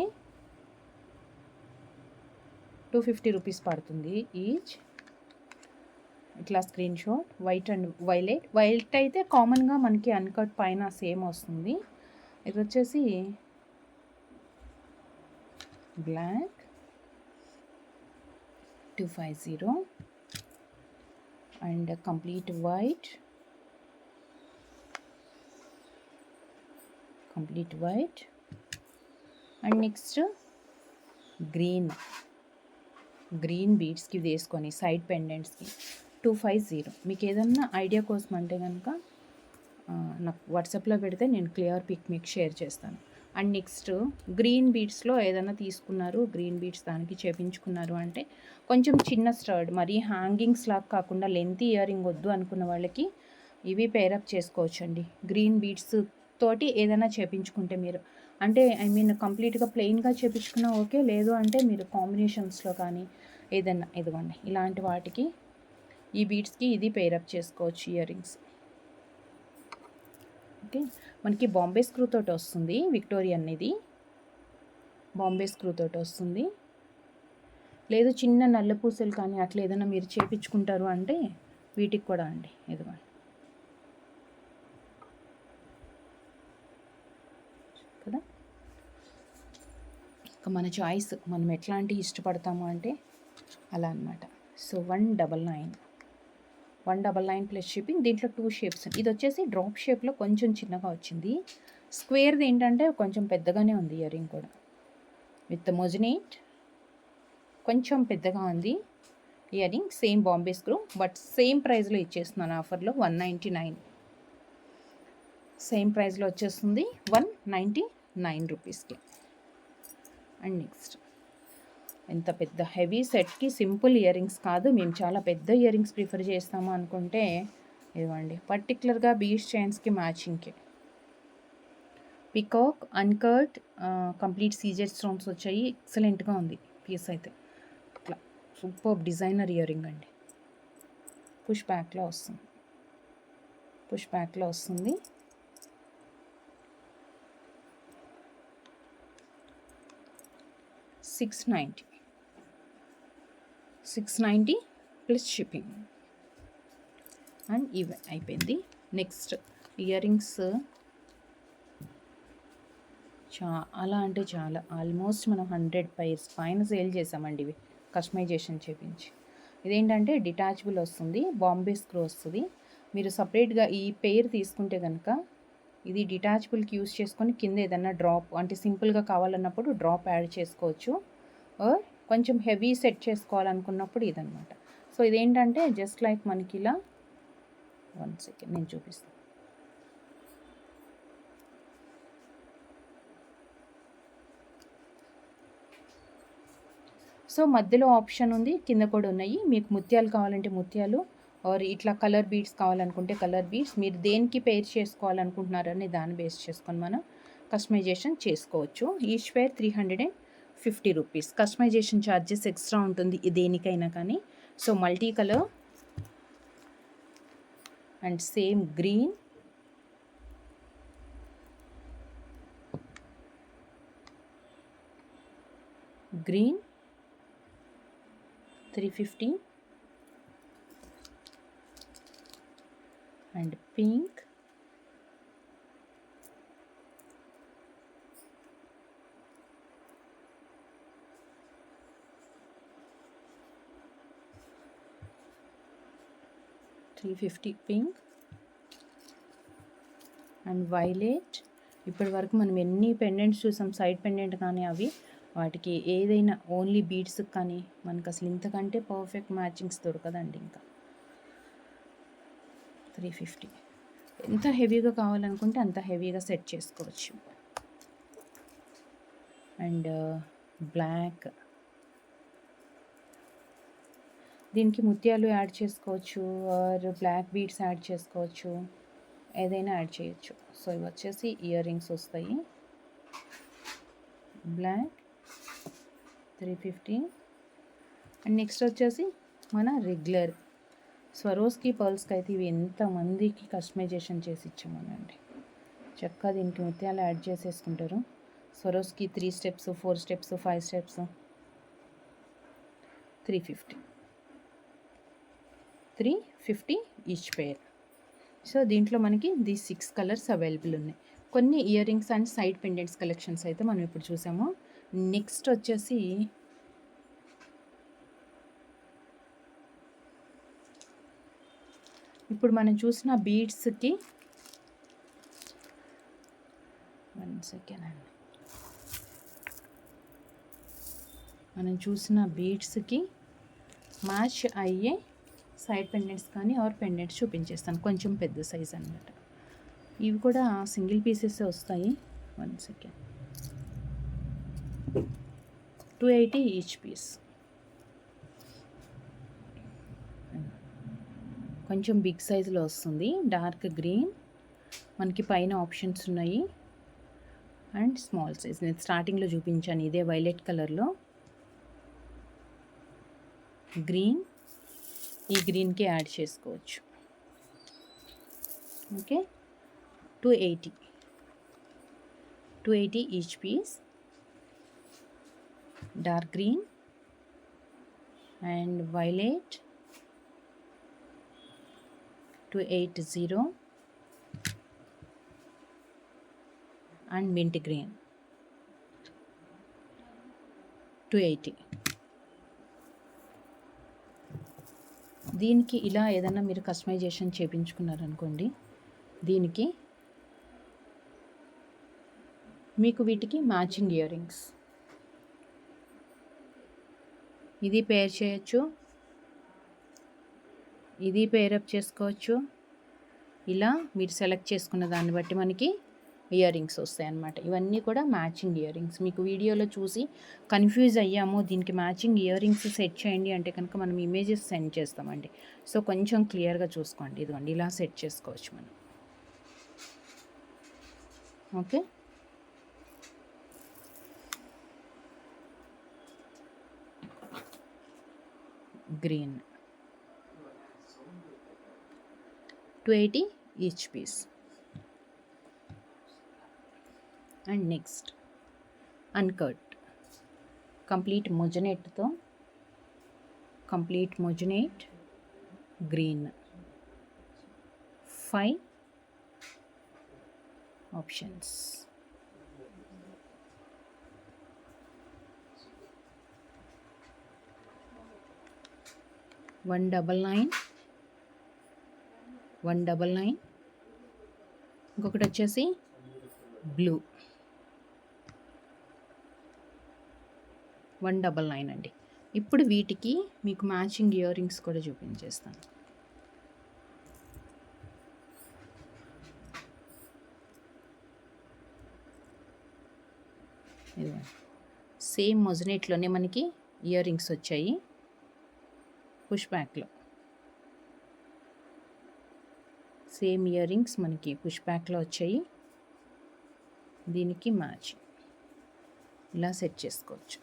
250 రూపీస్ పడుతుంది ఈచ్. ఇట్లా screen shot. White and violet అయితే కామన్గా మనకి అన్కట్ పైన సేమ్ వస్తుంది. ఇది వచ్చేసి black 250 and complete white, and next green బీడ్స్కి వేసుకొని సైడ్ పెండెంట్స్కి 250. మీకు ఏదన్నా ఐడియా కోసం అంటే కనుక నాకు వాట్సాప్లో పెడితే నేను క్లియర్ పిక్ మీకు షేర్ చేస్తాను. అండ్ నెక్స్ట్ గ్రీన్ బీడ్స్లో ఏదైనా తీసుకున్నారు, గ్రీన్ బీడ్స్ దానికి చేపించుకున్నారు అంటే కొంచెం చిన్న స్టర్డ్, మరీ హ్యాంగింగ్స్ లాగా కాకుండా లెంత్ ఇయర్ రింగ్ వద్దు అనుకున్న వాళ్ళకి ఇవి పేరప్ చేసుకోవచ్చండి. గ్రీన్ బీడ్స్ తోటి ఏదైనా చేపించుకుంటే మీరు అంటే కంప్లీట్గా ప్లెయిన్గా చేపించుకున్నా ఓకే, లేదు అంటే మీరు కాంబినేషన్స్లో కానీ ఏదైనా ఇదిగోండి ఇలాంటి వాటికి ఈ బీడ్స్కి ఇది పేరప్ చేసుకోవచ్చు ఇయర్ రింగ్స్. ఓకే, మనకి బాంబే స్క్రూ తోటి వస్తుంది, విక్టోరియన్ ఇది బాంబే స్క్రూ తోటి వస్తుంది. లేదు చిన్న నల్ల పూసలు కానీ అట్లా ఏదైనా మీరు చేపించుకుంటారు అంటే వీటికి కూడా అండి ఇదిగోండి కదా. ఇక మన చాయిస్, మనం ఎట్లాంటి ఇష్టపడతాము అంటే అలా అనమాట. So 199 plus shipping. దీంట్లో 2 షేప్స్. ఇది వచ్చేసి డ్రాప్ షేప్లో కొంచెం చిన్నగా వచ్చింది. స్క్వేర్ది ఏంటంటే కొంచెం పెద్దగానే ఉంది ఇయర్ రింగ్ కూడా, విత్ మొజినేట్ కొంచెం పెద్దగా ఉంది ear ring. Same Bombay screw, but same ప్రైస్లో ఇచ్చేస్తున్నాను ఆఫర్లో 199. సేమ్ ప్రైస్లో వచ్చేస్తుంది 199 రూపీస్కి. అండ్ నెక్స్ట్ ఎంత పెద్ద హెవీ సెట్కి సింపుల్ ఇయర్ రింగ్స్ కాదు, మేము చాలా పెద్ద ఇయర్ రింగ్స్ ప్రిఫర్ చేస్తాము అనుకుంటే ఇవ్వండి. పర్టికులర్గా బీడ్స్ చైన్స్కి మ్యాచింగ్కి peacock uncut complete CZ stones వచ్చాయి. ఎక్సలెంట్గా ఉంది పీస్ అయితే. ఇట్లా సూపర్ డిజైనర్ ఇయర్ రింగ్ అండి. పుష్ బ్యాక్లో వస్తుంది, 690 ప్లస్ షిప్పింగ్. అండ్ ఈవెన్ అయిపోయింది. నెక్స్ట్ ఇయర్ రింగ్స్ చాలా అంటే చాలా, ఆల్మోస్ట్ మనం 100 పైర్స్ పైన సేల్ చేసామండి ఇవి కస్టమైజేషన్ చేపించి. ఇదేంటంటే డిటాచబుల్ వస్తుంది, బాంబే స్క్రూ వస్తుంది. మీరు సపరేట్గా ఈ పెయిర్ తీసుకుంటే కనుక ఇది డిటాచబుల్కి యూస్ చేసుకొని కింద ఏదైనా డ్రాప్ అంటే సింపుల్గా కావాలన్నప్పుడు డ్రాప్ యాడ్ చేసుకోవచ్చు, ఆర్ కొంచెం హెవీ సెట్ చేసుకోవాలనుకున్నప్పుడు ఇదనమాట. సో ఇదేంటంటే జస్ట్ లైక్ మనకి ఇలా 1 సెకండ్ నేను చూపిస్తాను. సో మధ్యలో ఆప్షన్ ఉంది, కింద కూడా ఉన్నాయి. మీకు ముత్యాలు కావాలంటే ముత్యాలు, ఆర్ ఇట్లా కలర్ బీడ్స్ కావాలనుకుంటే కలర్ బీడ్స్, మీరు దేనికి పేర్ చేసుకోవాలనుకుంటున్నారని దాన్ని బేస్ చేసుకొని మనం కస్టమైజేషన్ చేసుకోవచ్చు. Each pair 350 rupees. Customisation charges extra ఉంటుంది దేనికైనా కానీ. So multi colour and same green, green 350 and pink, $350 pink and violet. ఇప్పటి వరకు మనం ఎన్ని పెండెంట్స్ చూసాం, సైడ్ పెండెంట్ కానీ అవి వాటికి ఏదైనా ఓన్లీ బీడ్స్కి కానీ మనకు అసలు ఇంతకంటే పర్ఫెక్ట్ మ్యాచింగ్స్ దొరకదండి. ఇంకా 350. ఎంత హెవీగా కావాలనుకుంటే అంత హెవీగా సెట్ చేసుకోవచ్చు. అండ్ బ్లాక్, దీనికి ముత్యాలు యాడ్ చేసుకోవచ్చు, ఆర్ బ్లాక్ బీడ్స్ యాడ్ చేసుకోవచ్చు, ఏదైనా యాడ్ చేయొచ్చు. సో ఇవి వచ్చేసి ఇయర్ రింగ్స్ వస్తాయి. బ్లాక్ 350. అండ్ నెక్స్ట్ వచ్చేసి మన రెగ్యులర్ స్వరోస్కి పర్ల్స్కి అయితే ఇవి ఎంతమందికి కస్టమైజేషన్ చేసి ఇచ్చామనండి. చక్కగా దీనికి ముత్యాలు యాడ్ చేసేసుకుంటారు. Swarovski 3 steps, 4 steps, 5 steps, 350 each pair. So దీంట్లో మనకి 6 కలర్స్ అవైలబుల్ ఉన్నాయి. కొన్ని ear rings and side pendants collections అయితే మనం ఇప్పుడు చూసాము. నెక్స్ట్ వచ్చేసి ఇప్పుడు మనం చూసిన బీడ్స్కి 1 సెకండ్ అండి. మనం చూసిన బీడ్స్కి మ్యాచ్ అయ్యే సైడ్ పెండెంట్స్ కానీ ఆర్ పెండెంట్స్ చూపించేస్తాను, కొంచెం పెద్ద సైజ్ అనమాట. ఇవి కూడా సింగిల్ పీసెస్ వస్తాయి. 1 సెకండ్. 280 each piece. కొంచెం బిగ్ సైజులో వస్తుంది. డార్క్ గ్రీన్, మనకి పైన ఆప్షన్స్ ఉన్నాయి. అండ్ స్మాల్ సైజ్, నేను స్టార్టింగ్లో చూపించాను ఇదే వైలెట్ కలర్లో. గ్రీన్, ఈ గ్రీన్కి యాడ్ చేసుకోవచ్చు. Okay, 280 each piece. Dark green and violet 280 and mint green 280. దీనికి ఇలా ఏదైనా మీరు కస్టమైజేషన్ చేయించుకున్నారనుకోండి, దీనికి మీకు వీటికి మ్యాచింగ్ ఇయర్ రింగ్స్ ఇది పేర్ చేయొచ్చు, ఇది పేరప్ చేసుకోవచ్చు. ఇలా మీరు సెలెక్ట్ చేసుకున్న దాన్ని బట్టి మనకి ఇయర్ రింగ్స్ వస్తాయి అన్నమాట. ఇవన్నీ కూడా మ్యాచింగ్ ఇయర్ రింగ్స్. మీకు వీడియోలో చూసి కన్ఫ్యూజ్ అయ్యాము, దీనికి మ్యాచింగ్ ఇయర్ రింగ్స్ సెట్ చేయండి అంటే కనుక మనం ఇమేజెస్ సెండ్ చేస్తామండి. సో కొంచెం క్లియర్గా చూసుకోండి. ఇదిగోండి, ఇలా సెట్ చేసుకోవచ్చు మనం. Okay, green 280 each piece. And next uncut complete మొజనేట్తో, complete moissanite green 5 options. One double nine, ఇంకొకటి వచ్చేసి బ్లూ 199 అండి. ఇప్పుడు వీటికి మీకు మ్యాచింగ్ ఇయర్ రింగ్స్ కూడా చూపించేస్తాను. సేమ్ మొజనేట్లోనే మనకి ఇయర్ రింగ్స్ వచ్చాయి, పుష్ బ్యాక్లో. సేమ్ ఇయర్ రింగ్స్ మనకి పుష్ బ్యాక్లో వచ్చాయి. దీనికి మ్యాచ్ ఇలా సెట్ చేసుకోవచ్చు.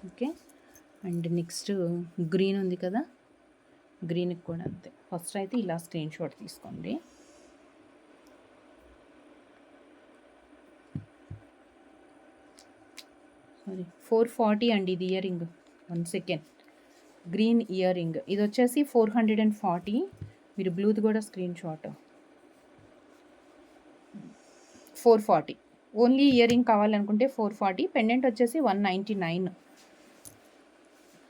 ఓకే, అండ్ నెక్స్ట్ గ్రీన్ ఉంది కదా, గ్రీన్కి కూడా అంతే. ఫస్ట్ అయితే ఇలా స్క్రీన్ షాట్ తీసుకోండి. సారీ, 440 అండి ఇది ear ring. 1 second. Green ear ring ఇది వచ్చేసి 440. మీరు బ్లూది కూడా screen shot. 440 only ear ring కావాలనుకుంటే 440. పెండెంట్ వచ్చేసి 199.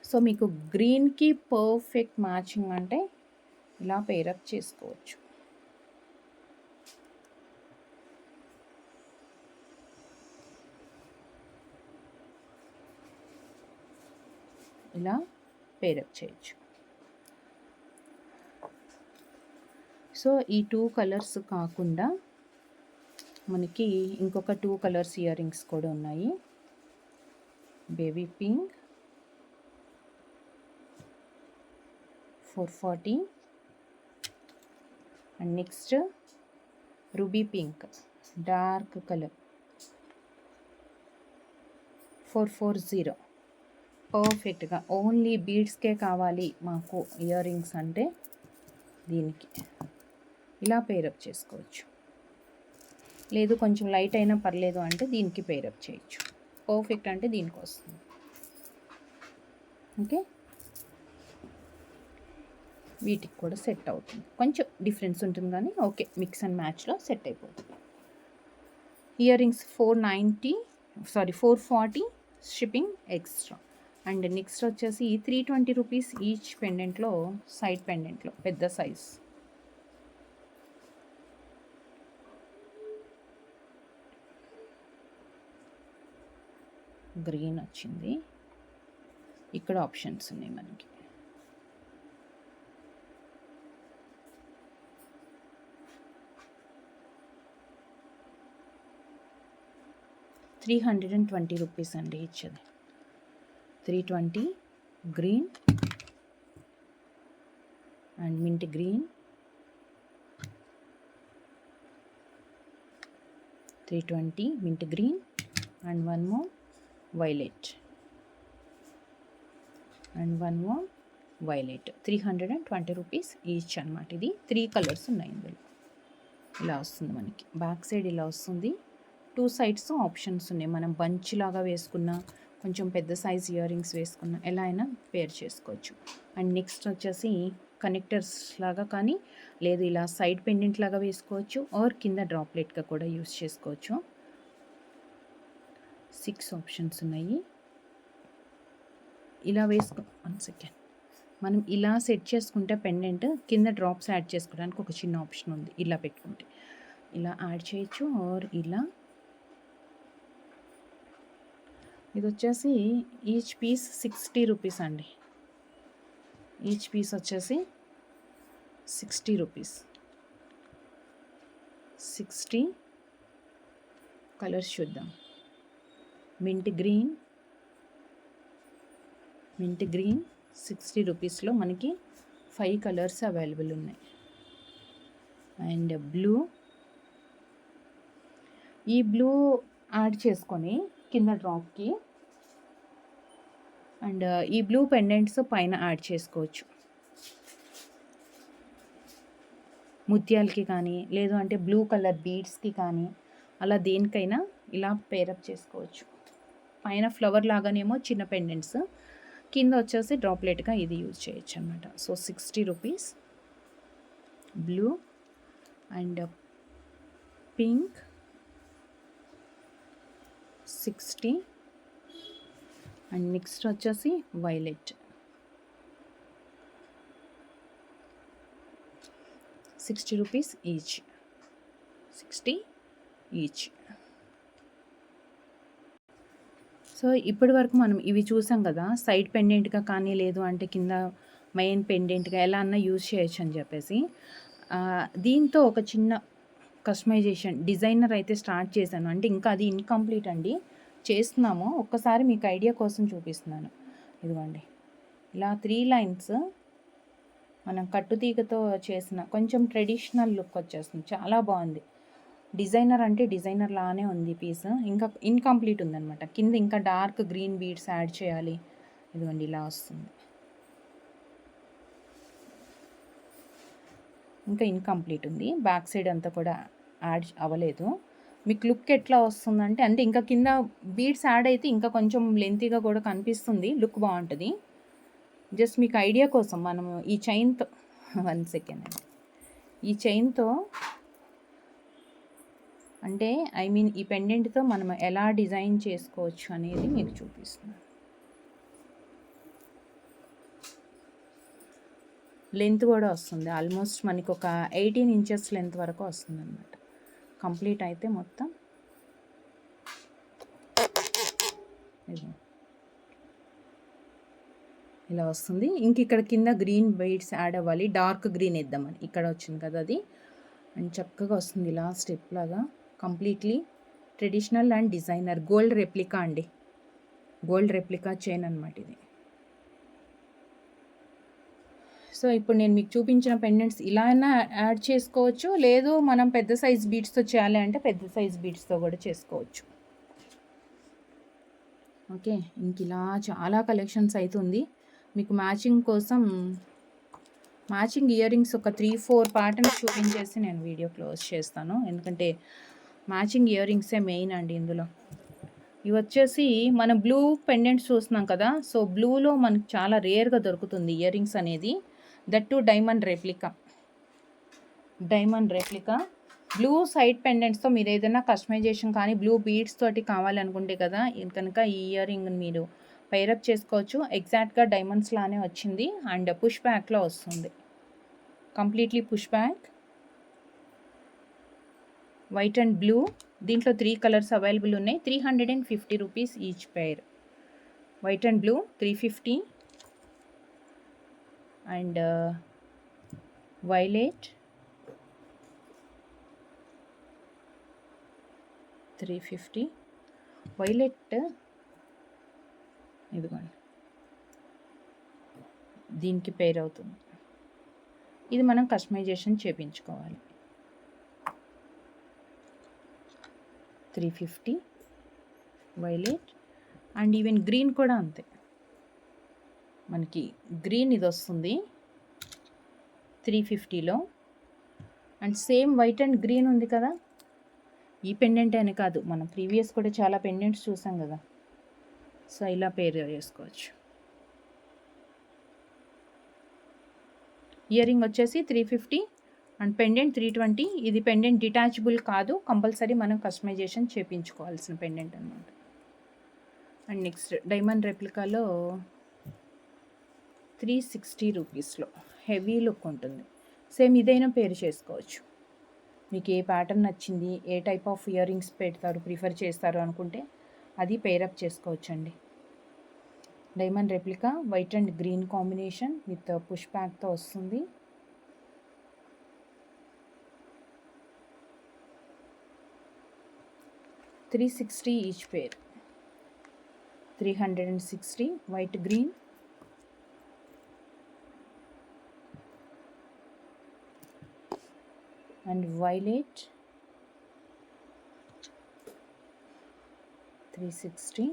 సో మీకు గ్రీన్కి పర్ఫెక్ట్ మ్యాచింగ్ అంటే ఇలా పేరప్ చేసుకోవచ్చు. ఇలా పేరప్ చేయొచ్చు. సో ఈ 2 కలర్స్ కాకుండా మనకి ఇంకొక 2 కలర్స్ ఇయర్ రింగ్స్ కూడా ఉన్నాయి. Baby pink 440 and next ruby pink dark colour 440. పర్ఫెక్ట్గా ఓన్లీ బీడ్స్కే కావాలి మాకు ఇయర్ రింగ్స్ అంటే దీనికి ఇలా పేరప్ చేసుకోవచ్చు. లేదు కొంచెం లైట్ అయినా పర్లేదు అంటే దీనికి పేరప్ చేయొచ్చు. పర్ఫెక్ట్ అంటే దీనికి వస్తుంది. ఓకే, వీటికి కూడా సెట్ అవుతుంది. కొంచెం డిఫరెన్స్ ఉంటుంది కానీ ఓకే, మిక్స్ అండ్ మ్యాచ్లో సెట్ అయిపోతుంది. Ear rings 440 shipping extra. And next వచ్చేసి 320 రూపీస్ ఈచ్ పెండెంట్లో, సైడ్ పెండెంట్లో పెద్ద సైజ్. గ్రీన్ వచ్చింది. ఇక్కడ ఆప్షన్స్ ఉన్నాయి మనకి. ₹320 అండి ఇచ్చేది. 320 green and mint green, 320 mint green and one more violet and one more violet. ₹320 each అనమాట. ఇది 3 కలర్స్ ఉన్నాయి ఇందులో. ఇలా వస్తుంది మనకి. బ్యాక్ సైడ్ ఇలా వస్తుంది. 2 సైడ్స్ ఆప్షన్స్ ఉన్నాయి. మనం బంచ్ లాగా వేసుకున్నా, కొంచెం పెద్ద సైజ్ ఇయర్ రింగ్స్ వేసుకున్నా ఎలా అయినా పేర్ చేసుకోవచ్చు. అండ్ నెక్స్ట్ వచ్చేసి కనెక్టర్స్ లాగా కానీ, లేదు ఇలా సైడ్ పెండెంట్ లాగా వేసుకోవచ్చు, ఆర్ కింద డ్రాప్లెట్గా కూడా యూస్ చేసుకోవచ్చు. 6 ఆప్షన్స్ ఉన్నాయి. ఇలా వన్ సెకండ్, మనం ఇలా సెట్ చేసుకుంటే పెండెంట్ కింద డ్రాప్స్ యాడ్ చేసుకోవడానికి ఒక చిన్న ఆప్షన్ ఉంది. ఇలా పెట్టుకుంటే ఇలా యాడ్ చేయొచ్చు, ఆర్ ఇలా. ఇది వచ్చేసి ఈచ్ పీస్ ₹60 అండి. ఈచ్ పీస్ వచ్చేసి ₹60. 60 కలర్స్ చూద్దాం. మింట్ గ్రీన్ ₹60లో మనకి 5 కలర్స్ అవైలబుల్ ఉన్నాయి. అండ్ బ్లూ, ఈ బ్లూ యాడ్ చేసుకొని కింద డ్రాప్కి, అండ్ ఈ బ్లూ పెండెంట్స్ పైన యాడ్ చేసుకోవచ్చు. ముత్యాలకి కానీ, లేదు అంటే బ్లూ కలర్ బీడ్స్కి కానీ, అలా దేనికైనా ఇలా పేరప్ చేసుకోవచ్చు. పైన ఫ్లవర్ లాగానేమో చిన్న పెండెంట్స్, కింద వచ్చేసి డ్రాప్లెట్గా ఇది యూజ్ చేయొచ్చు అనమాట. So ₹60 blue and pink 60 and next వచ్చేసి వైలెట్ ₹60 ఈచ్. 60 ఈచ్. సో ఇప్పటి వరకు మనం ఇవి చూసాం కదా, సైడ్ పెండెంట్గా కానీ, లేదు అంటే కింద మెయిన్ పెండెంట్గా ఎలా అన్నా యూజ్ చేయొచ్చు అని చెప్పేసి, దీంతో ఒక చిన్న కస్టమైజేషన్ డిజైనర్ అయితే స్టార్ట్ చేశాను. అంటే ఇంకా అది ఇన్కంప్లీట్ అండి, చేస్తున్నాము. ఒక్కసారి మీకు ఐడియా కోసం చూపిస్తున్నాను. ఇదిగోండి, ఇలా 3 లైన్స్ మనం కట్టుతీగతో చేసిన కొంచెం ట్రెడిషనల్ లుక్ వచ్చేస్తుంది. చాలా బాగుంది. డిజైనర్ అంటే డిజైనర్ లానే ఉంది పీస్. ఇంకా ఇన్కంప్లీట్ ఉందన్నమాట. కింద ఇంకా డార్క్ గ్రీన్ బీడ్స్ యాడ్ చేయాలి. ఇదిగోండి ఇలా వస్తుంది. ఇంకా ఇన్కంప్లీట్ ఉంది. బ్యాక్ సైడ్ అంతా కూడా యాడ్ అవ్వలేదు. మీకు లుక్ ఎట్లా వస్తుందంటే, అంటే ఇంకా కింద బీడ్స్ యాడ్ అయితే ఇంకా కొంచెం లెంతీగా కూడా కనిపిస్తుంది, లుక్ బాగుంటుంది. జస్ట్ మీకు ఐడియా కోసం మనము ఈ చైన్తో, వన్ సెకండ్ అండి, ఈ చైన్తో అంటే ఈ పెండెంట్తో మనం ఎలా డిజైన్ చేసుకోవచ్చు అనేది మీకు చూపిస్తున్నాను. లెంత్ కూడా వస్తుంది, ఆల్మోస్ట్ మనకి ఒక 18 ఇంచెస్ లెంత్ వరకు వస్తుంది అన్నమాట. కంప్లీట్ అయితే మొత్తం ఇలా వస్తుంది. ఇంక ఇక్కడ కింద గ్రీన్ బీడ్స్ యాడ్ అవ్వాలి, డార్క్ గ్రీన్ వేద్దామని ఇక్కడ వచ్చింది కదా అది. అండ్ చక్కగా వస్తుంది ఇలా స్టెప్ లాగా. Completely traditional and designer. Gold replica అండి, గోల్డ్ రెప్లికా చైన్ అనమాట ఇది. సో ఇప్పుడు నేను మీకు చూపించిన పెండెంట్స్ ఇలా అయినా యాడ్ చేసుకోవచ్చు, లేదు మనం పెద్ద సైజ్ బీడ్స్తో చేయాలి అంటే పెద్ద సైజ్ బీడ్స్తో కూడా చేసుకోవచ్చు. ఓకే, ఇంక ఇలా చాలా కలెక్షన్స్ అవుతుంది. మీకు మ్యాచింగ్ కోసం మ్యాచింగ్ ఇయర్ రింగ్స్ ఒక 3-4 ప్యాటర్న్స్ చూపించేసి నేను వీడియో క్లోజ్ చేస్తాను. ఎందుకంటే మ్యాచింగ్ ఇయర్ రింగ్సే మెయిన్ అండి ఇందులో. ఇవి వచ్చేసి మనం బ్లూ పెండెంట్స్ చూస్తున్నాం కదా, సో బ్లూలో మనకు చాలా రేర్గా దొరుకుతుంది ఇయర్ రింగ్స్ అనేది. That too diamond replica. Blue side పెండెంట్స్తో మీరు ఏదైనా కస్టమైజేషన్ కానీ బ్లూ బీడ్స్ తోటి కావాలనుకుంటే కదా, కనుక ఈ ఇయర్ రింగ్ మీరు పైరప్ చేసుకోవచ్చు. ఎగ్జాక్ట్గా డైమండ్స్ లానే వచ్చింది. అండ్ పుష్ బ్యాక్లో వస్తుంది, completely push back. White and blue, దీంట్లో 3 కలర్స్ అవైలబుల్ ఉన్నాయి. ₹350 each pair. White and blue 350 and violet 350. Violet ఇదిగోండి దీనికి పేర్ అవుతుంది. ఇది మనం కస్టమైజేషన్ చేయించుకోవాలి. 350 వైలెట్ అండ్ ఈవెన్ గ్రీన్ కూడా అంతే. మనకి గ్రీన్ ఇది వస్తుంది 350లో. And same white and green ఉంది కదా, ఈ పెండెంట్ అని కాదు, మనం ప్రీవియస్ కూడా చాలా పెండెంట్స్ చూసాం కదా. సో ఇలా పేర్ చేసుకోవచ్చు. ఇయర్ రింగ్ వచ్చేసి 350 అండ్ పెండెంట్ 320. ఇది పెండెంట్ డిటాచబుల్ కాదు, కంపల్సరీ మనం కస్టమైజేషన్ చేయించుకోవాల్సిన పెండెంట్ అనమాట. అండ్ నెక్స్ట్ డైమండ్ రెప్లికాలో 360 రూపీస్లో హెవీ లుక్ ఉంటుంది. సేమ్ ఇదైనా పేరు చేసుకోవచ్చు. మీకు ఏ ప్యాటర్న్ నచ్చింది, ఏ టైప్ ఆఫ్ ఇయర్ రింగ్స్ పెడతారు ప్రిఫర్ చేస్తారు అనుకుంటే అది పేరప్ చేసుకోవచ్చండి. Diamond replica white and green combination with push బ్యాక్తో వస్తుంది. $360 each pair. 360 white green and violet 360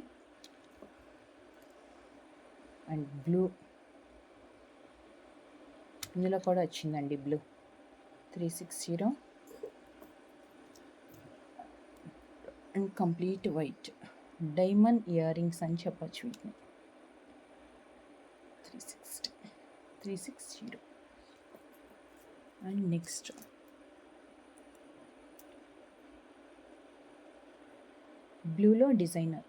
and blue. ఇందులో కూడా వచ్చిందండి blue 360 and complete white diamond ear rings అని చెప్పచ్చు వీటిని. 360 అండ్ నెక్స్ట్ బ్లూలో డిజైనర్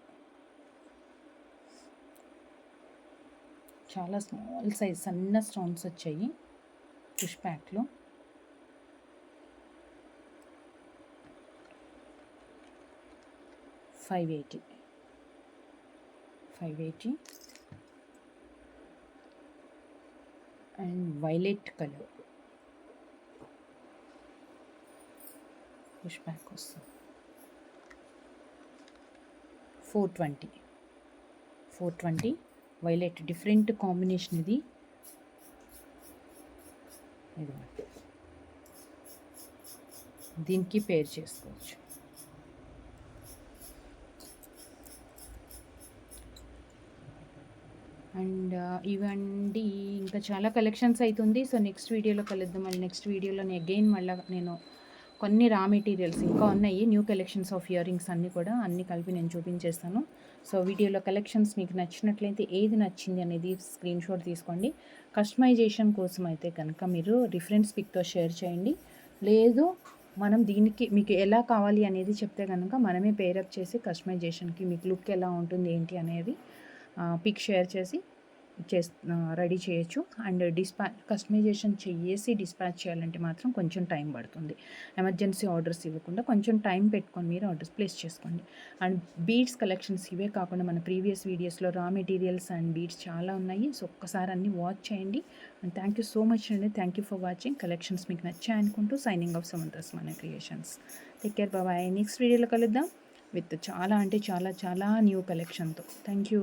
చాలా స్మాల్ సైజ్ సన్న స్టోన్స్ వచ్చాయి పుష్ ప్యాక్లో. $580 and violet colour push back వస్తుంది. 420 వైలెట్ డిఫరెంట్ కాంబినేషన్ ఇది. దీనికి పేర్ చేసుకోవచ్చు. అండ్ ఇవండి ఇంకా చాలా కలెక్షన్స్ అవుతుంది. సో నెక్స్ట్ వీడియోలో కలుద్దాం. మళ్ళీ నెక్స్ట్ వీడియోలో అగైన్ మళ్ళీ నేను కొన్ని రా మెటీరియల్స్ ఇంకా ఉన్నాయి, new collections of ear rings అన్నీ కూడా అన్నీ కలిపి నేను చూపించేస్తాను. సో వీడియోలో కలెక్షన్స్ మీకు నచ్చినట్లయితే ఏది నచ్చింది అనేది స్క్రీన్ షాట్ తీసుకోండి. కస్టమైజేషన్ కోసం అయితే కనుక మీరు రిఫరెన్స్ పిక్తో షేర్ చేయండి. లేదు మనం దీనికి మీకు ఎలా కావాలి అనేది చెప్తే కనుక మనమే పేరప్ చేసి కస్టమైజేషన్కి మీకు లుక్ ఎలా ఉంటుంది ఏంటి అనేది పిక్ షేర్ చేసి రెడీ చేయొచ్చు. అండ్ కస్టమైజేషన్ చేసి డిస్పాచ్ చేయాలంటే మాత్రం కొంచెం టైం పడుతుంది. ఎమర్జెన్సీ ఆర్డర్స్ ఇవ్వకుండా కొంచెం టైం పెట్టుకొని మీరు ఆర్డర్స్ ప్లేస్ చేసుకోండి. అండ్ బీడ్స్ కలెక్షన్స్ ఇవే కాకుండా మన ప్రీవియస్ వీడియోస్లో రా మెటీరియల్స్ అండ్ బీడ్స్ చాలా ఉన్నాయి. సో ఒక్కసారి అన్నీ వాచ్ చేయండి. And thank you so much అండి. Thank you for watching. Collections మీకు నచ్చాయి అనుకుంటూ సైనింగ్ ఆఫ్ సమంతస్ మన creations. Take care, bye. Next వీడియోలో కలుద్దాం విత్ చాలా అంటే చాలా న్యూ కలెక్షన్తో. Thank you.